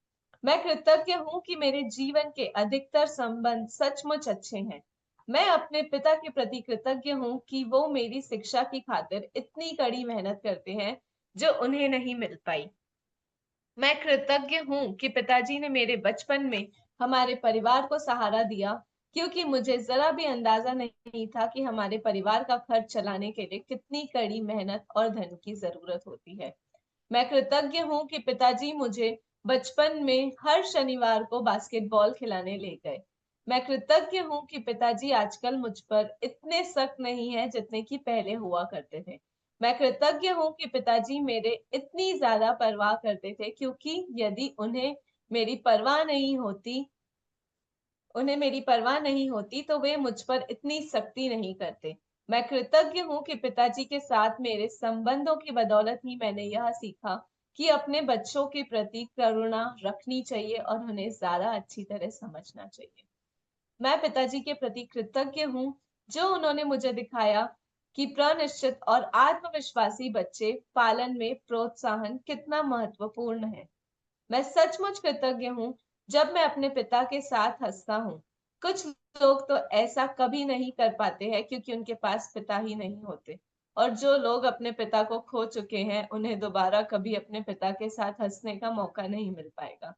Speaker 5: मैं कृतज्ञ हूँ कि मेरे जीवन के अधिकतर संबंध सचमुच अच्छे हैं। मैं अपने पिता के प्रति कृतज्ञ हूँ कि वो मेरी शिक्षा की खातिर इतनी कड़ी मेहनत करते हैं जो उन्हें नहीं मिल पाई। मैं कृतज्ञ हूँ कि पिताजी ने मेरे बचपन में हमारे परिवार को सहारा दिया, क्योंकि मुझे जरा भी अंदाजा नहीं था कि हमारे परिवार का खर्च चलाने के लिए कितनी कड़ी मेहनत और धन की जरूरत होती है। मैं कृतज्ञ हूँ कि पिताजी मुझे बचपन में हर शनिवार को बास्केटबॉल खिलाने ले गए। मैं कृतज्ञ हूँ कि पिताजी आजकल मुझ पर इतने सख्त नहीं है जितने कि पहले हुआ करते थे। मैं कृतज्ञ हूँ कि पिताजी मेरे इतनी ज्यादा परवाह करते थे, क्योंकि यदि उन्हें मेरी परवाह नहीं होती तो वे मुझ पर इतनी सख्ती नहीं करते। मैं कृतज्ञ हूँ कि पिताजी के साथ मेरे संबंधों की बदौलत ही मैंने यह सीखा कि अपने बच्चों के प्रति करुणा रखनी चाहिए और उन्हें ज्यादा अच्छी तरह समझना चाहिए। मैं पिताजी के प्रति कृतज्ञ हूँ जो उन्होंने मुझे दिखाया कि प्रनिश्चित और आत्मविश्वासी बच्चे पालन में प्रोत्साहन कितना महत्वपूर्ण है। मैं सचमुच कृतज्ञ हूँ जब मैं अपने पिता के साथ हंसता हूँ। कुछ लोग तो ऐसा कभी नहीं कर पाते हैं क्योंकि उनके पास पिता ही नहीं होते, और जो लोग अपने पिता को खो चुके हैं उन्हें दोबारा कभी अपने पिता के साथ हंसने का मौका नहीं मिल पाएगा।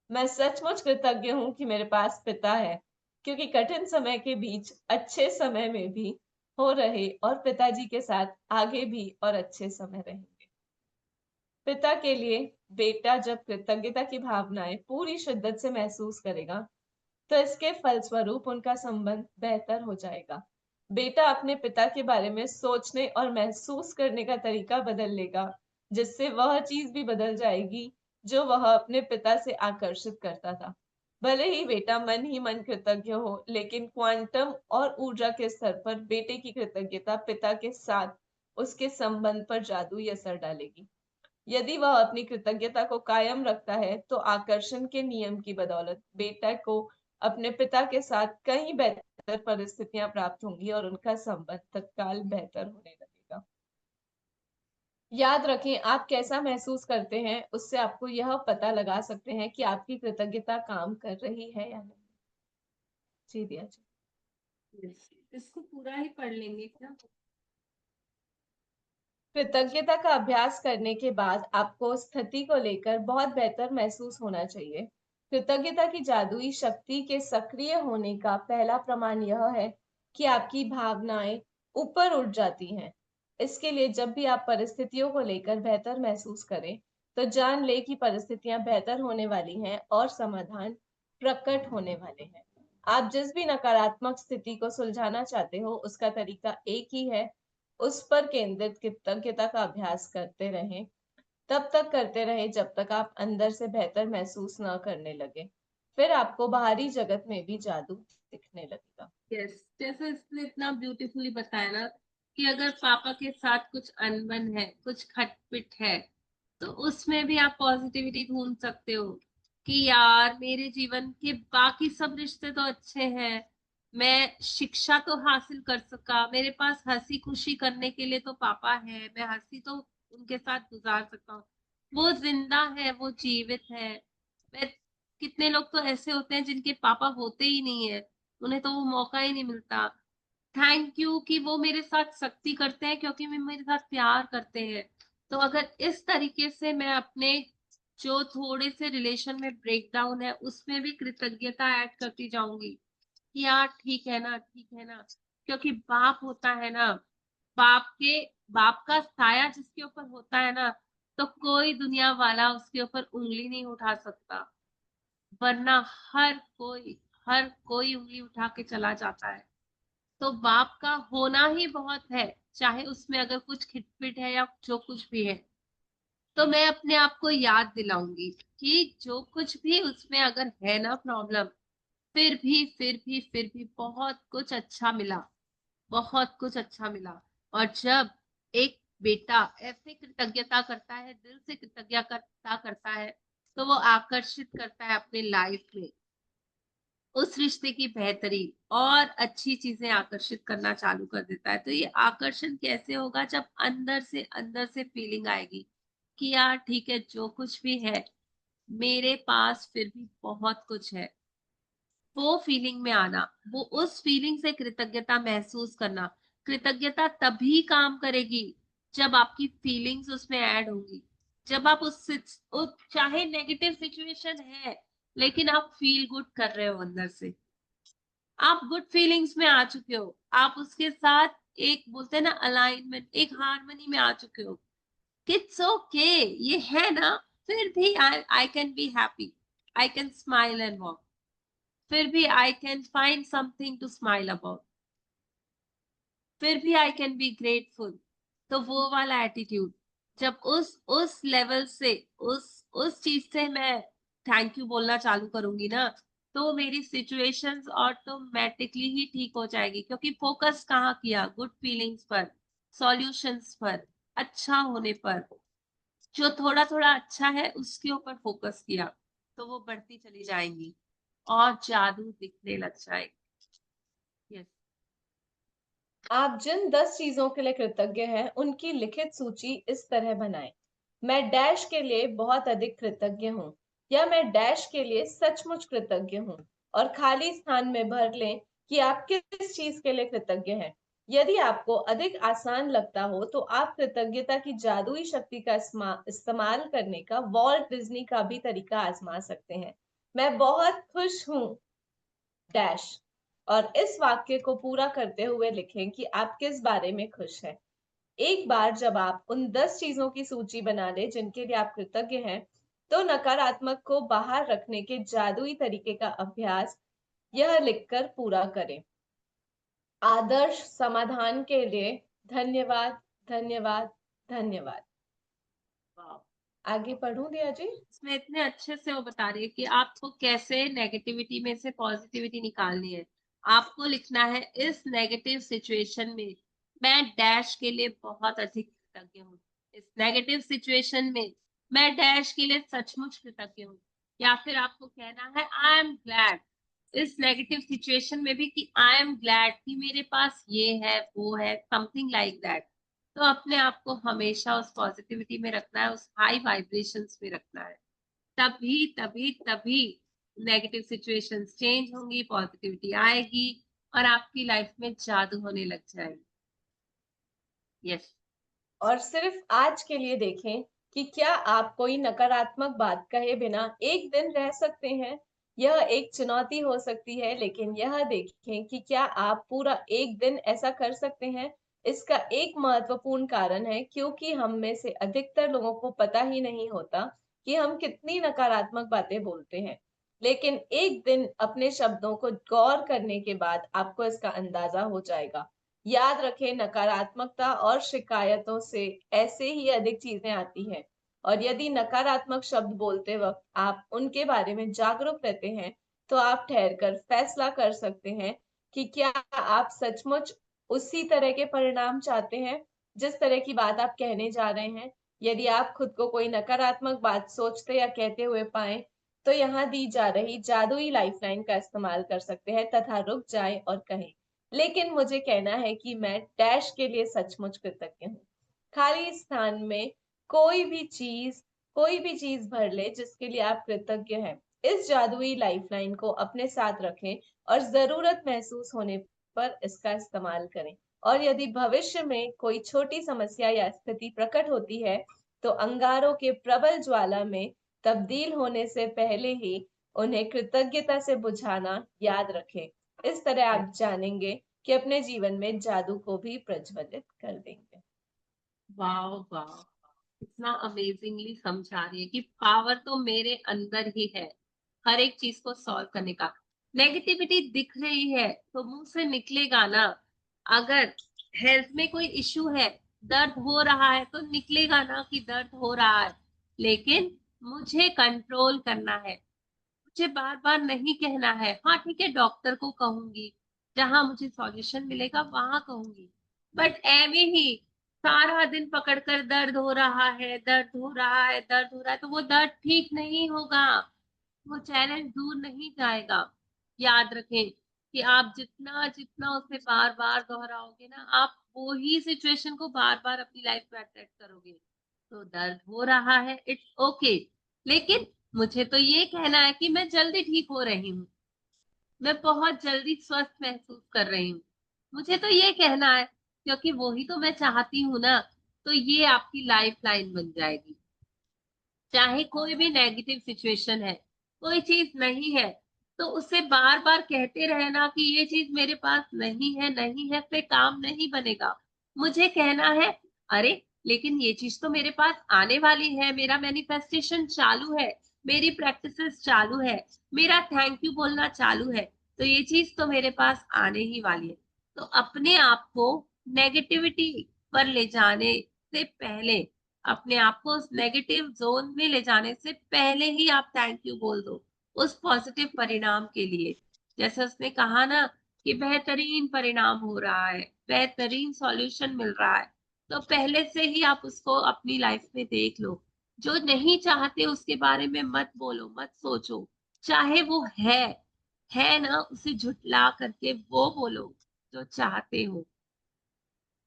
Speaker 5: मैं सचमुच कृतज्ञ हूँ कि मेरे पास पिता है, क्योंकि कठिन समय के बीच अच्छे समय में भी हो रहे और पिताजी के साथ आगे भी और अच्छे समय रहेंगे। पिता के लिए बेटा जब कृतज्ञता की भावनाएं पूरी शिद्दत से महसूस करेगा, तो इसके फलस्वरूप उनका संबंध बेहतर हो जाएगा। बेटा अपने पिता के बारे में सोचने और महसूस करने का तरीका बदल लेगा, जिससे वह चीज भी बदल जाएगी जो वह अपने पिता से आकर्षित करता था। भले ही बेटा मन ही मन कृतज्ञ हो, लेकिन क्वांटम और ऊर्जा के स्तर पर बेटे की कृतज्ञता पिता के साथ उसके संबंध पर जादुई असर डालेगी। यदि वह अपनी कृतज्ञता को कायम रखता है, तो आकर्षण के नियम की बदौलत बेटा को अपने पिता के साथ कहीं बेहतर परिस्थितियां प्राप्त होंगी और उनका संबंध तत्काल बेहतर होने लगेगा। याद रखें, आप कैसा महसूस करते हैं उससे आपको यह पता लगा सकते हैं कि आपकी कृतज्ञता काम कर रही है या नहीं। जी दिया जी।
Speaker 2: Yes. इसको पूरा ही पढ़ लेंगे क्या?
Speaker 5: कृतज्ञता का अभ्यास करने के बाद आपको स्थिति को लेकर बहुत बेहतर महसूस होना चाहिए। कृतज्ञता की जादुई शक्ति के सक्रिय होने का पहला प्रमाण यह है कि आपकी भावनाएं ऊपर उठ जाती हैं। इसके लिए जब भी आप परिस्थितियों को लेकर बेहतर महसूस करें, तो जान ले कि परिस्थितियां बेहतर होने वाली हैं और समाधान प्रकट होने वाले हैं। आप जिस भी नकारात्मक स्थिति को सुलझाना चाहते हो, उसका तरीका एक ही है, उस पर केंद्रित कृतज्ञता का अभ्यास करते रहें। तब तक करते रहें जब तक आप अंदर से बेहतर महसूस न करने लगे। फिर आपको बाहरी जगत में भी जादू दिखने लगेगा।
Speaker 2: यस, जैसे इसने इतना ब्यूटीफुली बताया ना कि अगर पापा के साथ कुछ अनबन है, कुछ खटपिट है, तो उसमें भी आप पॉजिटिविटी ढूंढ सकते हो कि यार मेरे जीवन के बाकी सब रिश्ते तो अच्छे हैं, मैं शिक्षा तो हासिल कर सका, मेरे पास हंसी खुशी करने के लिए तो पापा है, मैं हंसी तो उनके साथ गुजार सकता हूँ, वो जिंदा है, वो जीवित है। मैं कितने लोग तो ऐसे होते हैं जिनके पापा होते ही नहीं है, उन्हें तो वो मौका ही नहीं मिलता। थैंक यू कि वो मेरे साथ सख्ती करते हैं क्योंकि वे मेरे साथ प्यार करते हैं। तो अगर इस तरीके से मैं अपने जो थोड़े से रिलेशन में ब्रेकडाउन है उसमें भी कृतज्ञता ऐड करती जाऊंगी कि यार ठीक है ना, ठीक है ना, क्योंकि बाप होता है ना, बाप के बाप का साया जिसके ऊपर होता है ना, तो कोई दुनिया वाला उसके ऊपर उंगली नहीं उठा सकता, वरना हर कोई उंगली उठा के चला जाता है। तो बाप का होना ही बहुत है, चाहे उसमें अगर कुछ खिटपिट है या जो कुछ भी है। तो मैं अपने आप को याद दिलाऊंगी कि जो कुछ भी उसमें अगर है ना प्रॉब्लम, फिर भी बहुत कुछ अच्छा मिला, बहुत कुछ अच्छा मिला। और जब एक बेटा ऐसे कृतज्ञता करता है, दिल से कृतज्ञता करता है, तो वो आकर्षित करता है अपनी लाइफ में उस रिश्ते की बेहतरी और अच्छी चीजें आकर्षित करना चालू कर देता है। तो ये आकर्षण कैसे होगा? जब अंदर से फीलिंग आएगी कि यार ठीक है, जो कुछ भी है मेरे पास फिर भी बहुत कुछ है। वो फीलिंग में आना, वो उस फीलिंग से कृतज्ञता महसूस करना। कृतज्ञता तभी काम करेगी जब आपकी फीलिंग्स उसमें ऐड होगी। जब आप चाहे नेगेटिव सिचुएशन है, लेकिन आप फील गुड कर रहे हो अंदर से, आप गुड फीलिंग्स में आ चुके हो, आप उसके साथ एक बोलते हैं ना अलाइनमेंट, एक हार्मनी में आ चुके हो। इट्स ओके, ये है ना, फिर भी I can be happy, I can smile and walk, फिर भी I can find something to smile about, फिर भी आई कैन बी ग्रेटफुल। तो वो वाला एटीट्यूड, जब उस लेवल से, उस चीज से मैं थैंक यू बोलना चालू करूंगी ना, तो मेरी सिचुएशंस ऑटोमेटिकली ही ठीक हो जाएगी, क्योंकि फोकस कहाँ किया? गुड फीलिंग्स पर, सॉल्यूशंस पर, अच्छा होने पर, जो थोड़ा थोड़ा अच्छा है उसके ऊपर फोकस किया, तो वो बढ़ती चली जाएंगी और जादू दिखने लग जाएगी। यस।
Speaker 5: आप जिन 10 चीजों के लिए कृतज्ञ हैं, उनकी लिखित सूची इस तरह बनाएं। मैं डैश के लिए बहुत अधिक कृतज्ञ हूँ, या मैं डैश के लिए सचमुच कृतज्ञ हूँ, और खाली स्थान में भर लें कि आप किस चीज के लिए कृतज्ञ हैं। यदि आपको अधिक आसान लगता हो तो आप कृतज्ञता की जादुई शक्ति का इस्तेमाल करने का वॉल्ट डिज्नी का भी तरीका आजमा सकते हैं। मैं बहुत खुश हूँ डैश, और इस वाक्य को पूरा करते हुए लिखें कि आप किस बारे में खुश हैं। एक बार जब आप उन 10 चीजों की सूची बना लें जिनके लिए आप कृतज्ञ हैं, तो नकारात्मक को बाहर रखने के जादुई तरीके का अभ्यास यह लिखकर पूरा करें। आदर्श समाधान के लिए धन्यवाद, धन्यवाद, धन्यवाद।
Speaker 2: वाह,
Speaker 5: आगे पढ़ूं दिया जी?
Speaker 2: इसमें इतने अच्छे से वो बता रही है कि आपको कैसे नेगेटिविटी में से पॉजिटिविटी निकालनी है। आपको लिखना है, इस नेगेटिव सिचुएशन में मैं डैश के लिए बहुत अधिक कृतज्ञ हूँ। इस नेगेटिव सिचुएशन में मैं डैश के लिए सचमुच कृतज्ञ हूँ। या फिर आपको कहना है, आई एम ग्लैड, इस नेगेटिव सिचुएशन में भी कि आई एम ग्लैड कि मेरे पास ये है, वो है, समथिंग लाइक दैट। तो अपने आप को हमेशा उस पॉजिटिविटी में रखना है, उस हाई वाइब्रेशंस में रखना है। तभी तभी तभी नेगेटिव सिचुएशंस चेंज होंगी, पॉजिटिविटी आएगी और आपकी लाइफ में जादू होने लग जाएगी। यस।
Speaker 5: और सिर्फ आज के लिए देखें कि क्या आप कोई नकारात्मक बात कहे बिना एक दिन रह सकते हैं। यह एक चुनौती हो सकती है, लेकिन यह देखें कि क्या आप पूरा एक दिन ऐसा कर सकते हैं। इसका एक महत्वपूर्ण कारण है क्योंकि हम में से अधिकतर लोगों को पता ही नहीं होता कि हम कितनी नकारात्मक बातें बोलते हैं। लेकिन एक दिन अपने शब्दों को गौर करने के बाद आपको इसका अंदाजा हो जाएगा। याद रखें, नकारात्मकता और शिकायतों से ऐसे ही अधिक चीजें आती हैं, और यदि नकारात्मक शब्द बोलते वक्त आप उनके बारे में जागरूक रहते हैं, तो आप ठहरकर फैसला कर सकते हैं कि क्या आप सचमुच उसी तरह के परिणाम चाहते हैं जिस तरह की बात आप कहने जा रहे हैं। यदि आप खुद को कोई नकारात्मक बात सोचते या कहते हुए पाएं, तो यहाँ दी जा रही जादुई लाइफलाइन का इस्तेमाल कर सकते हैं तथा रुक जाएं और कहें, लेकिन मुझे कहना है कि मैं डैश के लिए सचमुच कृतज्ञ हूँ। खाली स्थान में कोई भी चीज भर ले जिसके लिए आप कृतज्ञ हैं। इस जादुई लाइफलाइन को अपने साथ रखें और जरूरत महसूस होने पर इसका इस्तेमाल करें। और यदि भविष्य में कोई छोटी समस्या या स्थिति प्रकट होती है, तो अंगारों के प्रबल ज्वाला में तब्दील होने से पहले ही उन्हें कृतज्ञता से बुझाना याद रखें। इस तरह आप जानेंगे कि अपने जीवन में जादू को भी प्रज्वलित कर देंगे।
Speaker 2: वाह वाह, इतना अमेजिंगली समझा रही है कि पावर तो मेरे अंदर ही है, हर एक चीज को सॉल्व करने का। नेगेटिविटी दिख रही है तो मुंह से निकलेगा ना। अगर हेल्थ में कोई इश्यू है, दर्द हो रहा है, तो निकलेगा ना कि दर्द हो रहा है। लेकिन मुझे कंट्रोल करना है, मुझे बार बार नहीं कहना है। हाँ ठीक है, डॉक्टर को कहूंगी, जहां मुझे सॉल्यूशन मिलेगा वहां कहूंगी, बट एवे ही सारा दिन पकड़कर दर्द हो रहा है, दर्द हो रहा है, दर्द हो रहा है, तो वो दर्द ठीक नहीं होगा, वो चैलेंज दूर नहीं जाएगा। याद रखें कि आप जितना जितना उसे बार बार दोहराओगे ना, आप वो ही सिचुएशन को बार बार अपनी लाइफ में अट्रैक्ट करोगे। तो दर्द हो रहा है, इट्स ओके, लेकिन मुझे तो ये कहना है कि मैं जल्दी ठीक हो रही हूँ, मैं बहुत जल्दी स्वस्थ महसूस कर रही हूँ। मुझे तो ये कहना है, क्योंकि वो ही तो मैं चाहती हूँ ना। तो ये आपकी लाइफ लाइन बन जाएगी। चाहे कोई भी नेगेटिव सिचुएशन है, कोई चीज नहीं है, तो उसे बार बार कहते रहना कि ये चीज मेरे पास नहीं है, नहीं है, फिर काम नहीं बनेगा। मुझे कहना है, अरे लेकिन ये चीज तो मेरे पास आने वाली है, मेरा मैनिफेस्टेशन चालू है, मेरी प्रैक्टिसेस चालू है, मेरा थैंक यू बोलना चालू है, तो ये चीज तो मेरे पास आने ही वाली है। तो अपने आप को नेगेटिविटी पर ले जाने से पहले, अपने आप को उस नेगेटिव जोन में ले जाने से पहले ही आप थैंक यू बोल दो उस पॉजिटिव परिणाम के लिए। जैसे उसने कहा ना कि बेहतरीन परिणाम हो रहा है, बेहतरीन सॉल्यूशन मिल रहा है, तो पहले से ही आप उसको अपनी लाइफ में देख लो। जो नहीं चाहते उसके बारे में मत बोलो, मत सोचो। चाहे वो है ना, उसे झुटला करके वो बोलो जो चाहते हो।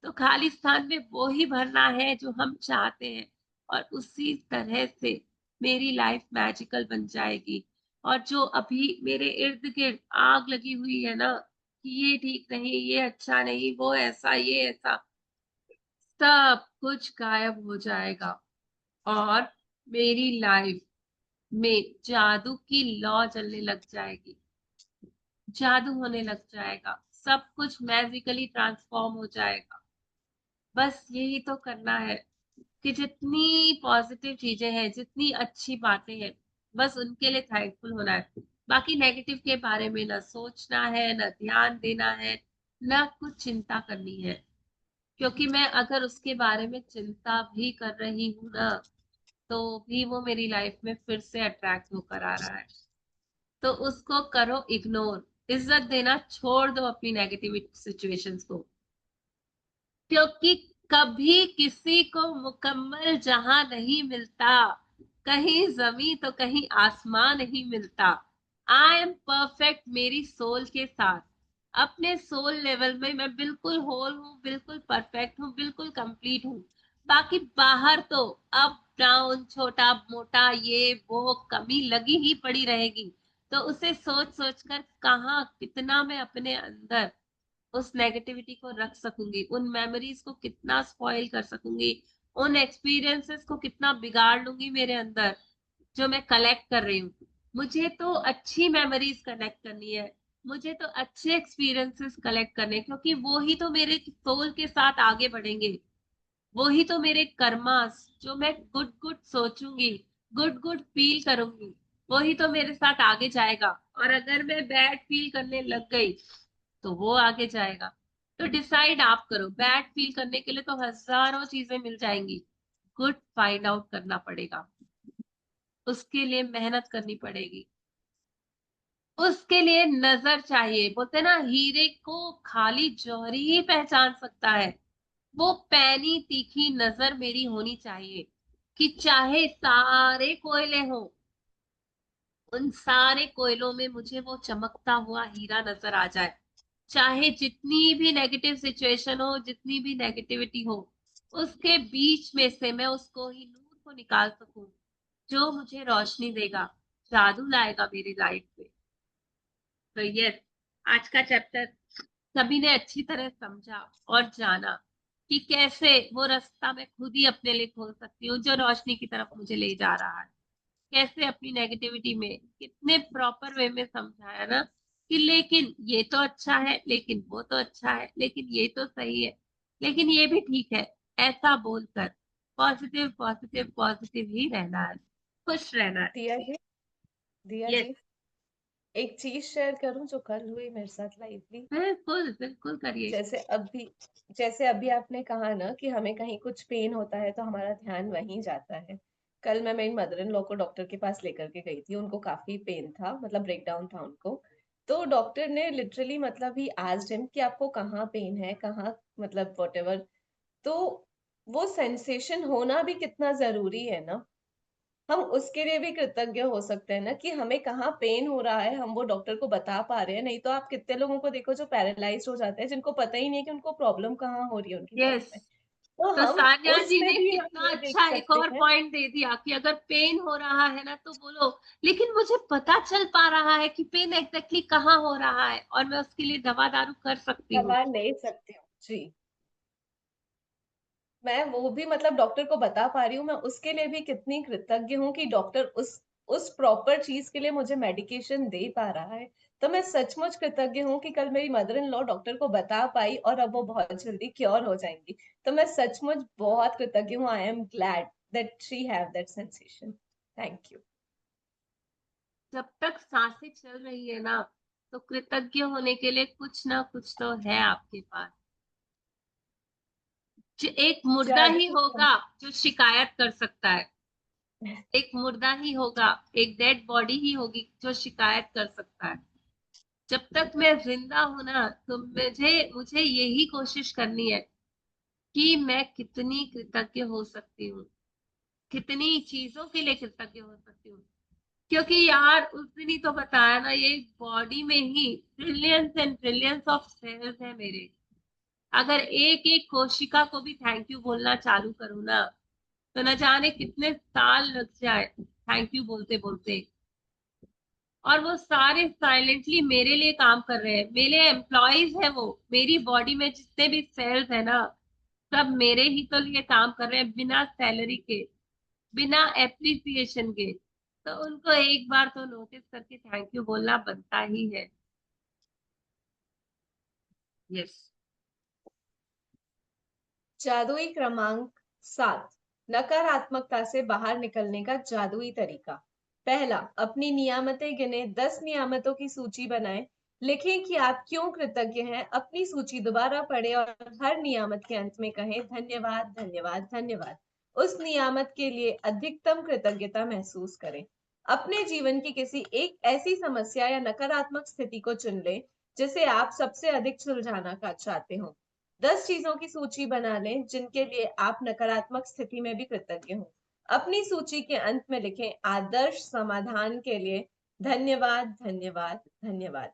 Speaker 2: तो खाली स्थान में वो ही भरना है जो हम चाहते हैं, और उसी तरह से मेरी लाइफ मैजिकल बन जाएगी। और जो अभी मेरे इर्द गिर्द आग लगी हुई है ना, कि ये ठीक नहीं, ये अच्छा नहीं, वो ऐसा, ये ऐसा, सब कुछ गायब हो जाएगा। और मेरी लाइफ में जादू की लौ चलने लग जाएगी, जादू होने लग जाएगा, सब कुछ मैजिकली ट्रांसफॉर्म हो जाएगा। बस यही तो करना है, कि जितनी पॉजिटिव चीजें हैं, जितनी अच्छी बातें हैं, बस उनके लिए थैंकफुल होना है। बाकी नेगेटिव के बारे में ना सोचना है, ना ध्यान देना है, ना कुछ चिंता करनी है। क्योंकि मैं अगर उसके बारे में चिंता भी कर रही हूँ ना, तो भी वो मेरी लाइफ में फिर से अट्रैक्ट होकर आ रहा है। तो उसको करो इग्नोर, इज्जत देना छोड़ दो अपनी नेगेटिव सिचुएशंस को। क्योंकि कभी किसी को मुकम्मल जहां नहीं मिलता, कहीं जमीन तो कहीं आसमान नहीं मिलता। आई एम परफेक्ट मेरी सोल के साथ, अपने सोल लेवल में मैं बिल्कुल होल हूँ, बिल्कुल परफेक्ट हूँ, बिल्कुल कंप्लीट हूँ। बाकी बाहर तो अप डाउन, छोटा मोटा, ये वो कमी लगी ही पड़ी रहेगी। तो उसे सोच सोच कर कहाँ कितना मैं अपने अंदर उस नेगेटिविटी को रख सकूंगी, उन मेमोरीज को कितना स्पॉइल कर सकूंगी, उन एक्सपीरियंसेस को कितना बिगाड़ लूंगी मेरे अंदर, जो मैं कलेक्ट कर रही हूँ। मुझे तो अच्छी मेमोरीज कलेक्ट करनी है, मुझे तो अच्छे एक्सपीरियंसेस कलेक्ट करने हैं, क्योंकि वो ही तो मेरे सोल के साथ आगे बढ़ेंगे। वो ही तो मेरे कर्मास, जो मैं गुड गुड सोचूंगी, गुड गुड फील करूंगी, वो ही तो मेरे साथ आगे जाएगा। और अगर मैं बैड फील करने लग गई, तो वो आगे जाएगा। तो डिसाइड आप करो, बैड फील करने के लिए तो हजारों चीजें मिल जाएंगी, गुड फाइंड आउट करना पड़ेगा, उसके लिए मेहनत करनी पड़ेगी, उसके लिए नजर चाहिए। बोलते हैं ना, हीरे को खाली जौहरी ही पहचान सकता है। वो पैनी तीखी नजर मेरी होनी चाहिए, कि चाहे सारे कोयले हो, उन सारे कोयलों में मुझे वो चमकता हुआ हीरा नजर आ जाए। चाहे जितनी भी नेगेटिव सिचुएशन हो, जितनी भी नेगेटिविटी हो, उसके बीच में से मैं उसको ही नूर को निकाल सकूं, जो मुझे रोशनी देगा, जादू लाएगा मेरी लाइफ में। तो यस, आज का चैप्टर सभी ने अच्छी तरह समझा और जाना, कि कैसे वो रास्ता मैं खुद ही अपने लिए खोल सकती हूँ, जो रोशनी की तरफ मुझे ले जा रहा है। कैसे अपनी नेगेटिविटी में कितने प्रॉपर वे में समझाया ना, कि लेकिन ये तो अच्छा है, लेकिन वो तो अच्छा है, लेकिन ये तो सही है, लेकिन ये भी ठीक है। ऐसा बोलकर पॉजिटिव पॉजिटिव पॉजिटिव ही रहना है, खुश रहना है।
Speaker 5: दिया जी, दिया
Speaker 2: यस,
Speaker 5: जी, एक चीज शेयर करूं जो कल हुई मेरे साथ लाइवली।
Speaker 2: बिल्कुल बिल्कुल करिए।
Speaker 5: जैसे अभी जैसे अभी आपने कहा ना कि हमें कहीं कुछ पेन होता है तो हमारा ध्यान वहीं जाता है। कल मैं मेरी मदर इन लॉ को डॉक्टर के पास लेकर के गई थी, उनको काफी पेन था, मतलब ब्रेकडाउन था उनको। तो डॉक्टर ने लिटरली मतलब ही आस्क्ड हिम कि आपको कहाँ पेन है, कहाँ, मतलब व्हाटएवर। तो वो सेंसेशन होना भी कितना जरूरी है ना, हम उसके लिए भी कृतज्ञ हो सकते हैं ना, कि हमें कहाँ पेन हो रहा है हम वो डॉक्टर को बता पा रहे हैं। नहीं तो आप कितने लोगों को देखो जो पैरालाइज हो जाते हैं, जिनको पता ही नहीं है कि उनको प्रॉब्लम कहाँ हो रही है उनकी बॉडी
Speaker 2: यस,
Speaker 5: में। तो
Speaker 2: तो
Speaker 5: हम
Speaker 2: सान्या जी
Speaker 5: उसमें
Speaker 2: ने
Speaker 5: भी हम
Speaker 2: कितना
Speaker 5: ये देख
Speaker 2: अच्छा एक
Speaker 5: सकते
Speaker 2: और
Speaker 5: हैं।
Speaker 2: पॉइंट दे दिया, कि अगर पेन हो रहा है ना तो बोलो, लेकिन मुझे पता चल पा रहा है कि पेन एग्जैक्टली कहाँ हो रहा है, और मैं उसके लिए दवा दारू कर सकती हूँ।
Speaker 5: दवा ले सकते हो जी। मैं वो भी मतलब डॉक्टर को बता पा रही हूँ, मैं उसके लिए भी कितनी कृतज्ञ हूँ कि डॉक्टर उस प्रॉपर चीज के लिए मुझे मेडिकेशन दे पा रहा है। तो मैं सचमुच कृतज्ञ हूँ कि कल मेरी मदर इन लॉ डॉक्टर को बता पाई और अब वो बहुत जल्दी क्योर हो जाएंगी। तो मैं सचमुच बहुत कृतज्ञ हूँ। I am glad that she have that sensation. Thank you.
Speaker 2: जब तक सांसें चल रही है ना, तो कृतज्ञ होने के लिए कुछ ना कुछ तो है आपके पास। जो एक मुर्दा ही
Speaker 5: जादू
Speaker 2: होगा जो शिकायत कर सकता है, एक मुर्दा ही होगा, एक डेड बॉडी ही होगी जो शिकायत कर सकता है। जब तक मैं जिंदा हूं ना, तो मुझे मुझे यही कोशिश करनी है, कि मैं कितनी कृतज्ञ हो सकती हूँ, कितनी चीजों के लिए कृतज्ञ हो सकती हूँ। क्योंकि यार उस दिन ही तो बताया ना, ये बॉडी में ही trillions and trillions of cells है मेरे। अगर एक एक कोशिका को भी थैंक यू बोलना चालू करूँ ना, तो न जाने कितने साल लग जाए थैंक यू बोलते बोलते। और वो सारे साइलेंटली मेरे लिए काम कर रहे हैं, मेरे एम्प्लॉयज है वो। मेरी बॉडी में जितने भी सेल्स है ना, सब मेरे ही तो लिए काम कर रहे हैं, बिना सैलरी के, बिना एप्रिसिएशन के। तो उनको एक बार तो नोटिस करके थैंक यू बोलना बनता ही है। यस।
Speaker 5: जादुई क्रमांक 7, नकारात्मकता से बाहर निकलने का जादुई तरीका। पहला, अपनी नियामतें गिने, 10 नियामतों की सूची बनाएं। लिखें कि आप क्यों कृतज्ञ हैं। अपनी सूची दोबारा पढ़ें और हर नियामत के अंत में कहें धन्यवाद, धन्यवाद, धन्यवाद। उस नियामत के लिए अधिकतम कृतज्ञता महसूस करें। अपने जीवन की किसी एक ऐसी समस्या या नकारात्मक स्थिति को चुन लें जिसे आप सबसे अधिक सुलझाना का चाहते हो। 10 चीजों की सूची बना लें जिनके लिए आप नकारात्मक स्थिति में भी कृतज्ञ हो। अपनी सूची के अंत में लिखें आदर्श समाधान के लिए धन्यवाद, धन्यवाद, धन्यवाद।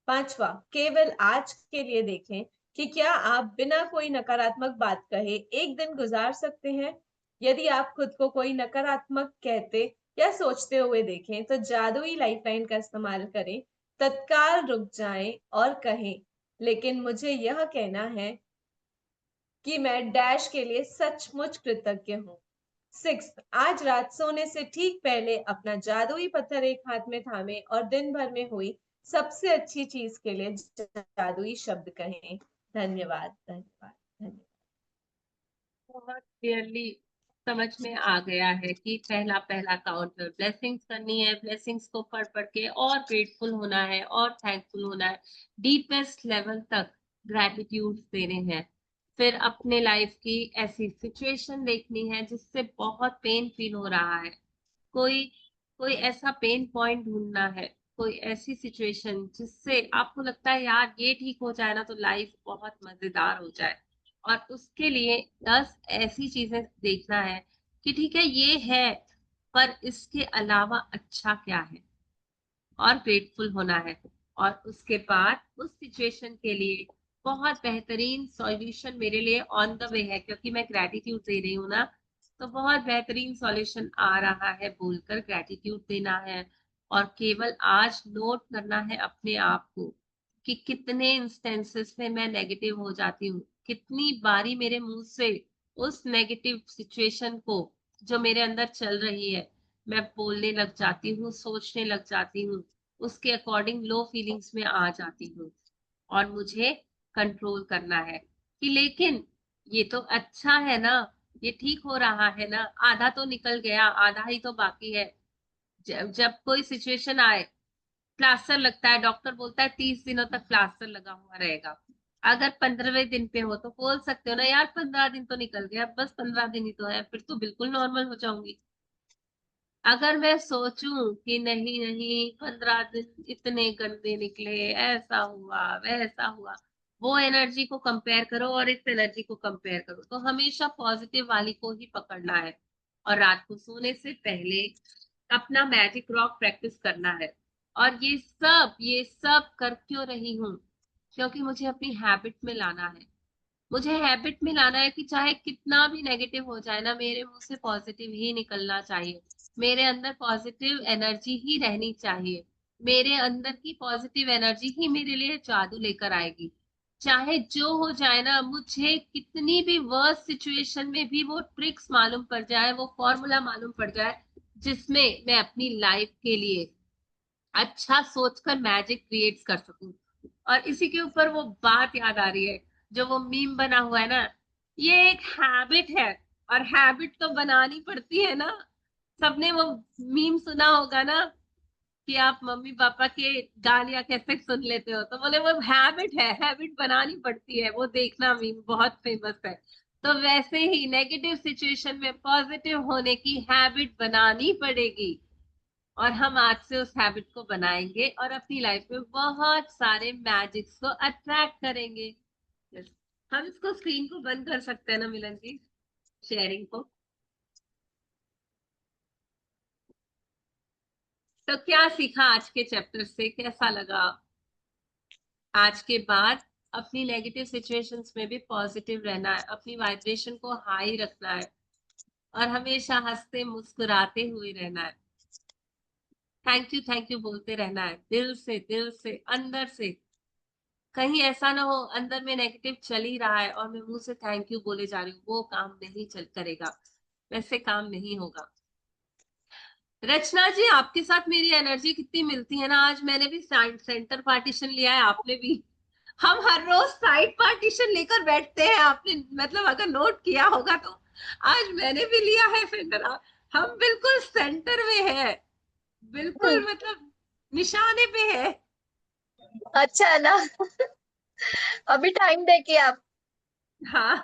Speaker 5: पांचवा, केवल आज के लिए देखें कि क्या आप बिना कोई नकारात्मक बात कहे एक दिन गुजार सकते हैं। यदि आप खुद को कोई नकारात्मक कहते या सोचते हुए देखें तो जादुई लाइफलाइन का इस्तेमाल करें। तत्काल रुक जाएं और कहें, लेकिन मुझे यह कहना है कि मैं डैश के लिए सचमुच कृतज्ञ हूँ। 6, आज रात सोने से ठीक पहले अपना जादुई पत्थर एक हाथ में थामे और दिन भर में हुई सबसे अच्छी चीज के लिए जादुई शब्द कहें धन्यवाद, धन्यवाद, धन्यवाद।
Speaker 2: बहुत क्लियरली समझ में आ गया है कि पहला पहला काउंटर ब्लेसिंग्स करनी है, ब्लेसिंग्स को पढ़ पढ़ के और ग्रेटफुल होना है और थैंकफुल होना है, डीपेस्ट लेवल तक ग्रैटिट्यूड देने हैं। फिर अपने लाइफ की ऐसी सिचुएशन देखनी है जिससे बहुत पेन फील हो रहा है, कोई कोई ऐसा पेन पॉइंट ढूंढना है, कोई ऐसी सिचुएशन जिससे आपको लगता है यार ये ठीक हो जाए ना तो लाइफ बहुत मजेदार हो जाए। और उसके लिए 10 ऐसी चीजें देखना है कि ठीक है ये है, पर इसके अलावा अच्छा क्या है, और ग्रेटफुल होना है। और उसके बाद उस सिचुएशन के लिए बहुत बेहतरीन सॉल्यूशन मेरे लिए ऑन द वे है, क्योंकि मैं ग्रेटिट्यूड दे रही हूँ ना, तो बहुत बेहतरीन सॉल्यूशन आ रहा है बोलकर ग्रेटिट्यूड देना है। और केवल आज नोट करना है अपने आप को कि कितने इंस्टेंसेस में मैं नेगेटिव हो जाती हूँ, कितनी बारी मेरे मुंह से उस नेगेटिव सिचुएशन को जो मेरे अंदर चल रही है मैं बोलने लग जाती हूँ, सोचने लग जाती हूँ, उसके अकॉर्डिंग लो फीलिंग्स में आ जाती हूँ। और मुझे कंट्रोल करना है कि लेकिन ये तो अच्छा है ना, ये ठीक हो रहा है ना, आधा तो निकल गया, आधा ही तो बाकी है। जब जब कोई सिचुएशन आए, प्लास्टर लगता है, डॉक्टर बोलता है 30 दिनों तक प्लास्टर लगा हुआ रहेगा। अगर 15वें दिन पे हो तो बोल सकते हो ना यार 15 दिन तो निकल गया, बस 15 दिन ही तो है, फिर तो बिल्कुल नॉर्मल हो जाऊंगी। अगर मैं सोचूं कि नहीं नहीं 15 दिन इतने गंदे निकले, ऐसा हुआ वैसा हुआ, वो एनर्जी को कंपेयर करो और इस एनर्जी को कंपेयर करो, तो हमेशा पॉजिटिव वाली को ही पकड़ना है। और रात को सोने से पहले अपना मैजिक रॉक प्रैक्टिस करना है। और ये सब कर क्यों रही हूँ, क्योंकि मुझे अपनी हैबिट में लाना है। मुझे हैबिट में लाना है कि चाहे कितना भी नेगेटिव हो जाए ना, मेरे मुंह से पॉजिटिव ही निकलना चाहिए, मेरे अंदर पॉजिटिव एनर्जी ही रहनी चाहिए, मेरे अंदर की पॉजिटिव एनर्जी ही मेरे लिए जादू लेकर आएगी। चाहे जो हो जाए ना, मुझे कितनी भी वर्स्ट सिचुएशन में भी वो ट्रिक्स मालूम पड़ जाए, वो फॉर्मूला मालूम पड़ जाए जिसमें मैं अपनी लाइफ के लिए अच्छा सोचकर मैजिक क्रिएट कर सकूं। और इसी के ऊपर वो बात याद आ रही है, जो वो मीम बना हुआ है ना, ये एक हैबिट है, और हैबिट तो बनानी पड़ती है ना। सबने वो मीम सुना होगा ना कि आप मम्मी पापा के गालियां कैसे सुन लेते हो, तो बोले वो हैबिट है, हैबिट बनानी पड़ती है, वो देखना मीम बहुत फेमस है। तो वैसे ही नेगेटिव सिचुएशन में पॉजिटिव होने की हैबिट बनानी पड़ेगी, और हम आज से उस हैबिट को बनाएंगे और अपनी लाइफ में बहुत सारे मैजिक्स को अट्रैक्ट करेंगे। Yes. हम इसको स्क्रीन को बंद कर सकते हैं ना मिलन जी, शेयरिंग को। तो क्या सीखा आज के चैप्टर से, कैसा लगा? आज के बाद अपनी नेगेटिव सिचुएशंस में भी पॉजिटिव रहना है, अपनी वाइब्रेशन को हाई रखना है और हमेशा हंसते मुस्कुराते हुए रहना है। थैंक यू बोलते रहना है, दिल से अंदर से। कहीं ऐसा ना हो अंदर में नेगेटिव चल ही रहा है और मैं मुंह से थैंक यू बोले जा रही हूँ, वो काम नहीं चल करेगा, वैसे काम नहीं होगा। रचना जी, आपके साथ मेरी एनर्जी कितनी मिलती है ना। आज मैंने भी सेंटर पार्टीशन लिया है, आपने भी। हम हर रोज साइड पार्टीशन लेकर बैठते हैं, आपने मतलब अगर नोट किया होगा तो। आज मैंने भी लिया है सेंटर। हम बिल्कुल सेंटर में है, बिल्कुल मतलब निशाने पे है।
Speaker 1: अच्छा है ना। अभी टाइम देखिए आप,
Speaker 2: हाँ,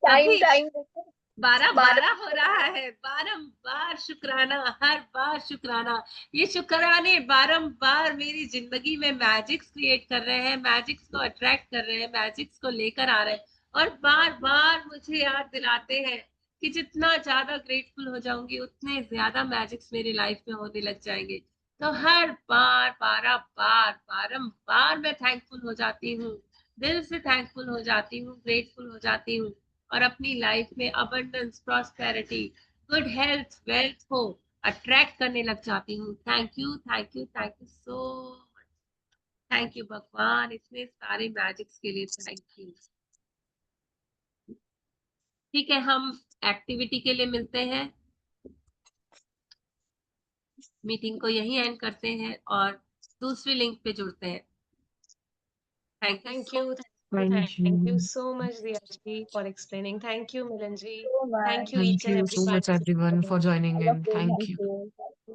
Speaker 1: टाइम
Speaker 2: अभी
Speaker 1: टाइम देखिए।
Speaker 2: 12 हो रहा है। बारंबार शुक्राना, हर बार शुक्राना। ये शुक्राने बारंबार मेरी जिंदगी में मैजिक्स क्रिएट कर रहे हैं, मैजिक्स को अट्रैक्ट कर रहे हैं, मैजिक्स को लेकर आ रहे हैं और बार बार मुझे याद दिलाते हैं कि जितना ज्यादा ग्रेटफुल हो जाऊंगी उतने ज्यादा मैजिक्स मेरी लाइफ में होने लग जाएंगे। तो हर बार बारंबार मैं थैंकफुल हो जाती हूँ, दिल से थैंकफुल हो जाती हूँ, ग्रेटफुल हो जाती हूँ और अपनी लाइफ में abundance, prosperity, good health, wealth को अट्रैक्ट करने लग जाती हूँ। Thank you so much. Thank you भगवान, इतने सारे मैजिक्स के लिए थैंक यू। ठीक है, हम एक्टिविटी के लिए मिलते हैं, मीटिंग को यही एंड करते हैं और दूसरी लिंक पे जुड़ते हैं। Thank you
Speaker 5: Thank
Speaker 2: so
Speaker 5: you.
Speaker 3: Thank
Speaker 5: Thank you
Speaker 3: you.
Speaker 5: so much, Diyaji, for explaining. Thank you, Milan ji.
Speaker 1: So much.
Speaker 5: Thank you,
Speaker 3: Thank
Speaker 5: each and
Speaker 3: you
Speaker 5: every
Speaker 3: so much, everyone,
Speaker 5: participant.
Speaker 3: for joining in. Thank
Speaker 1: Thank
Speaker 3: you.
Speaker 1: you.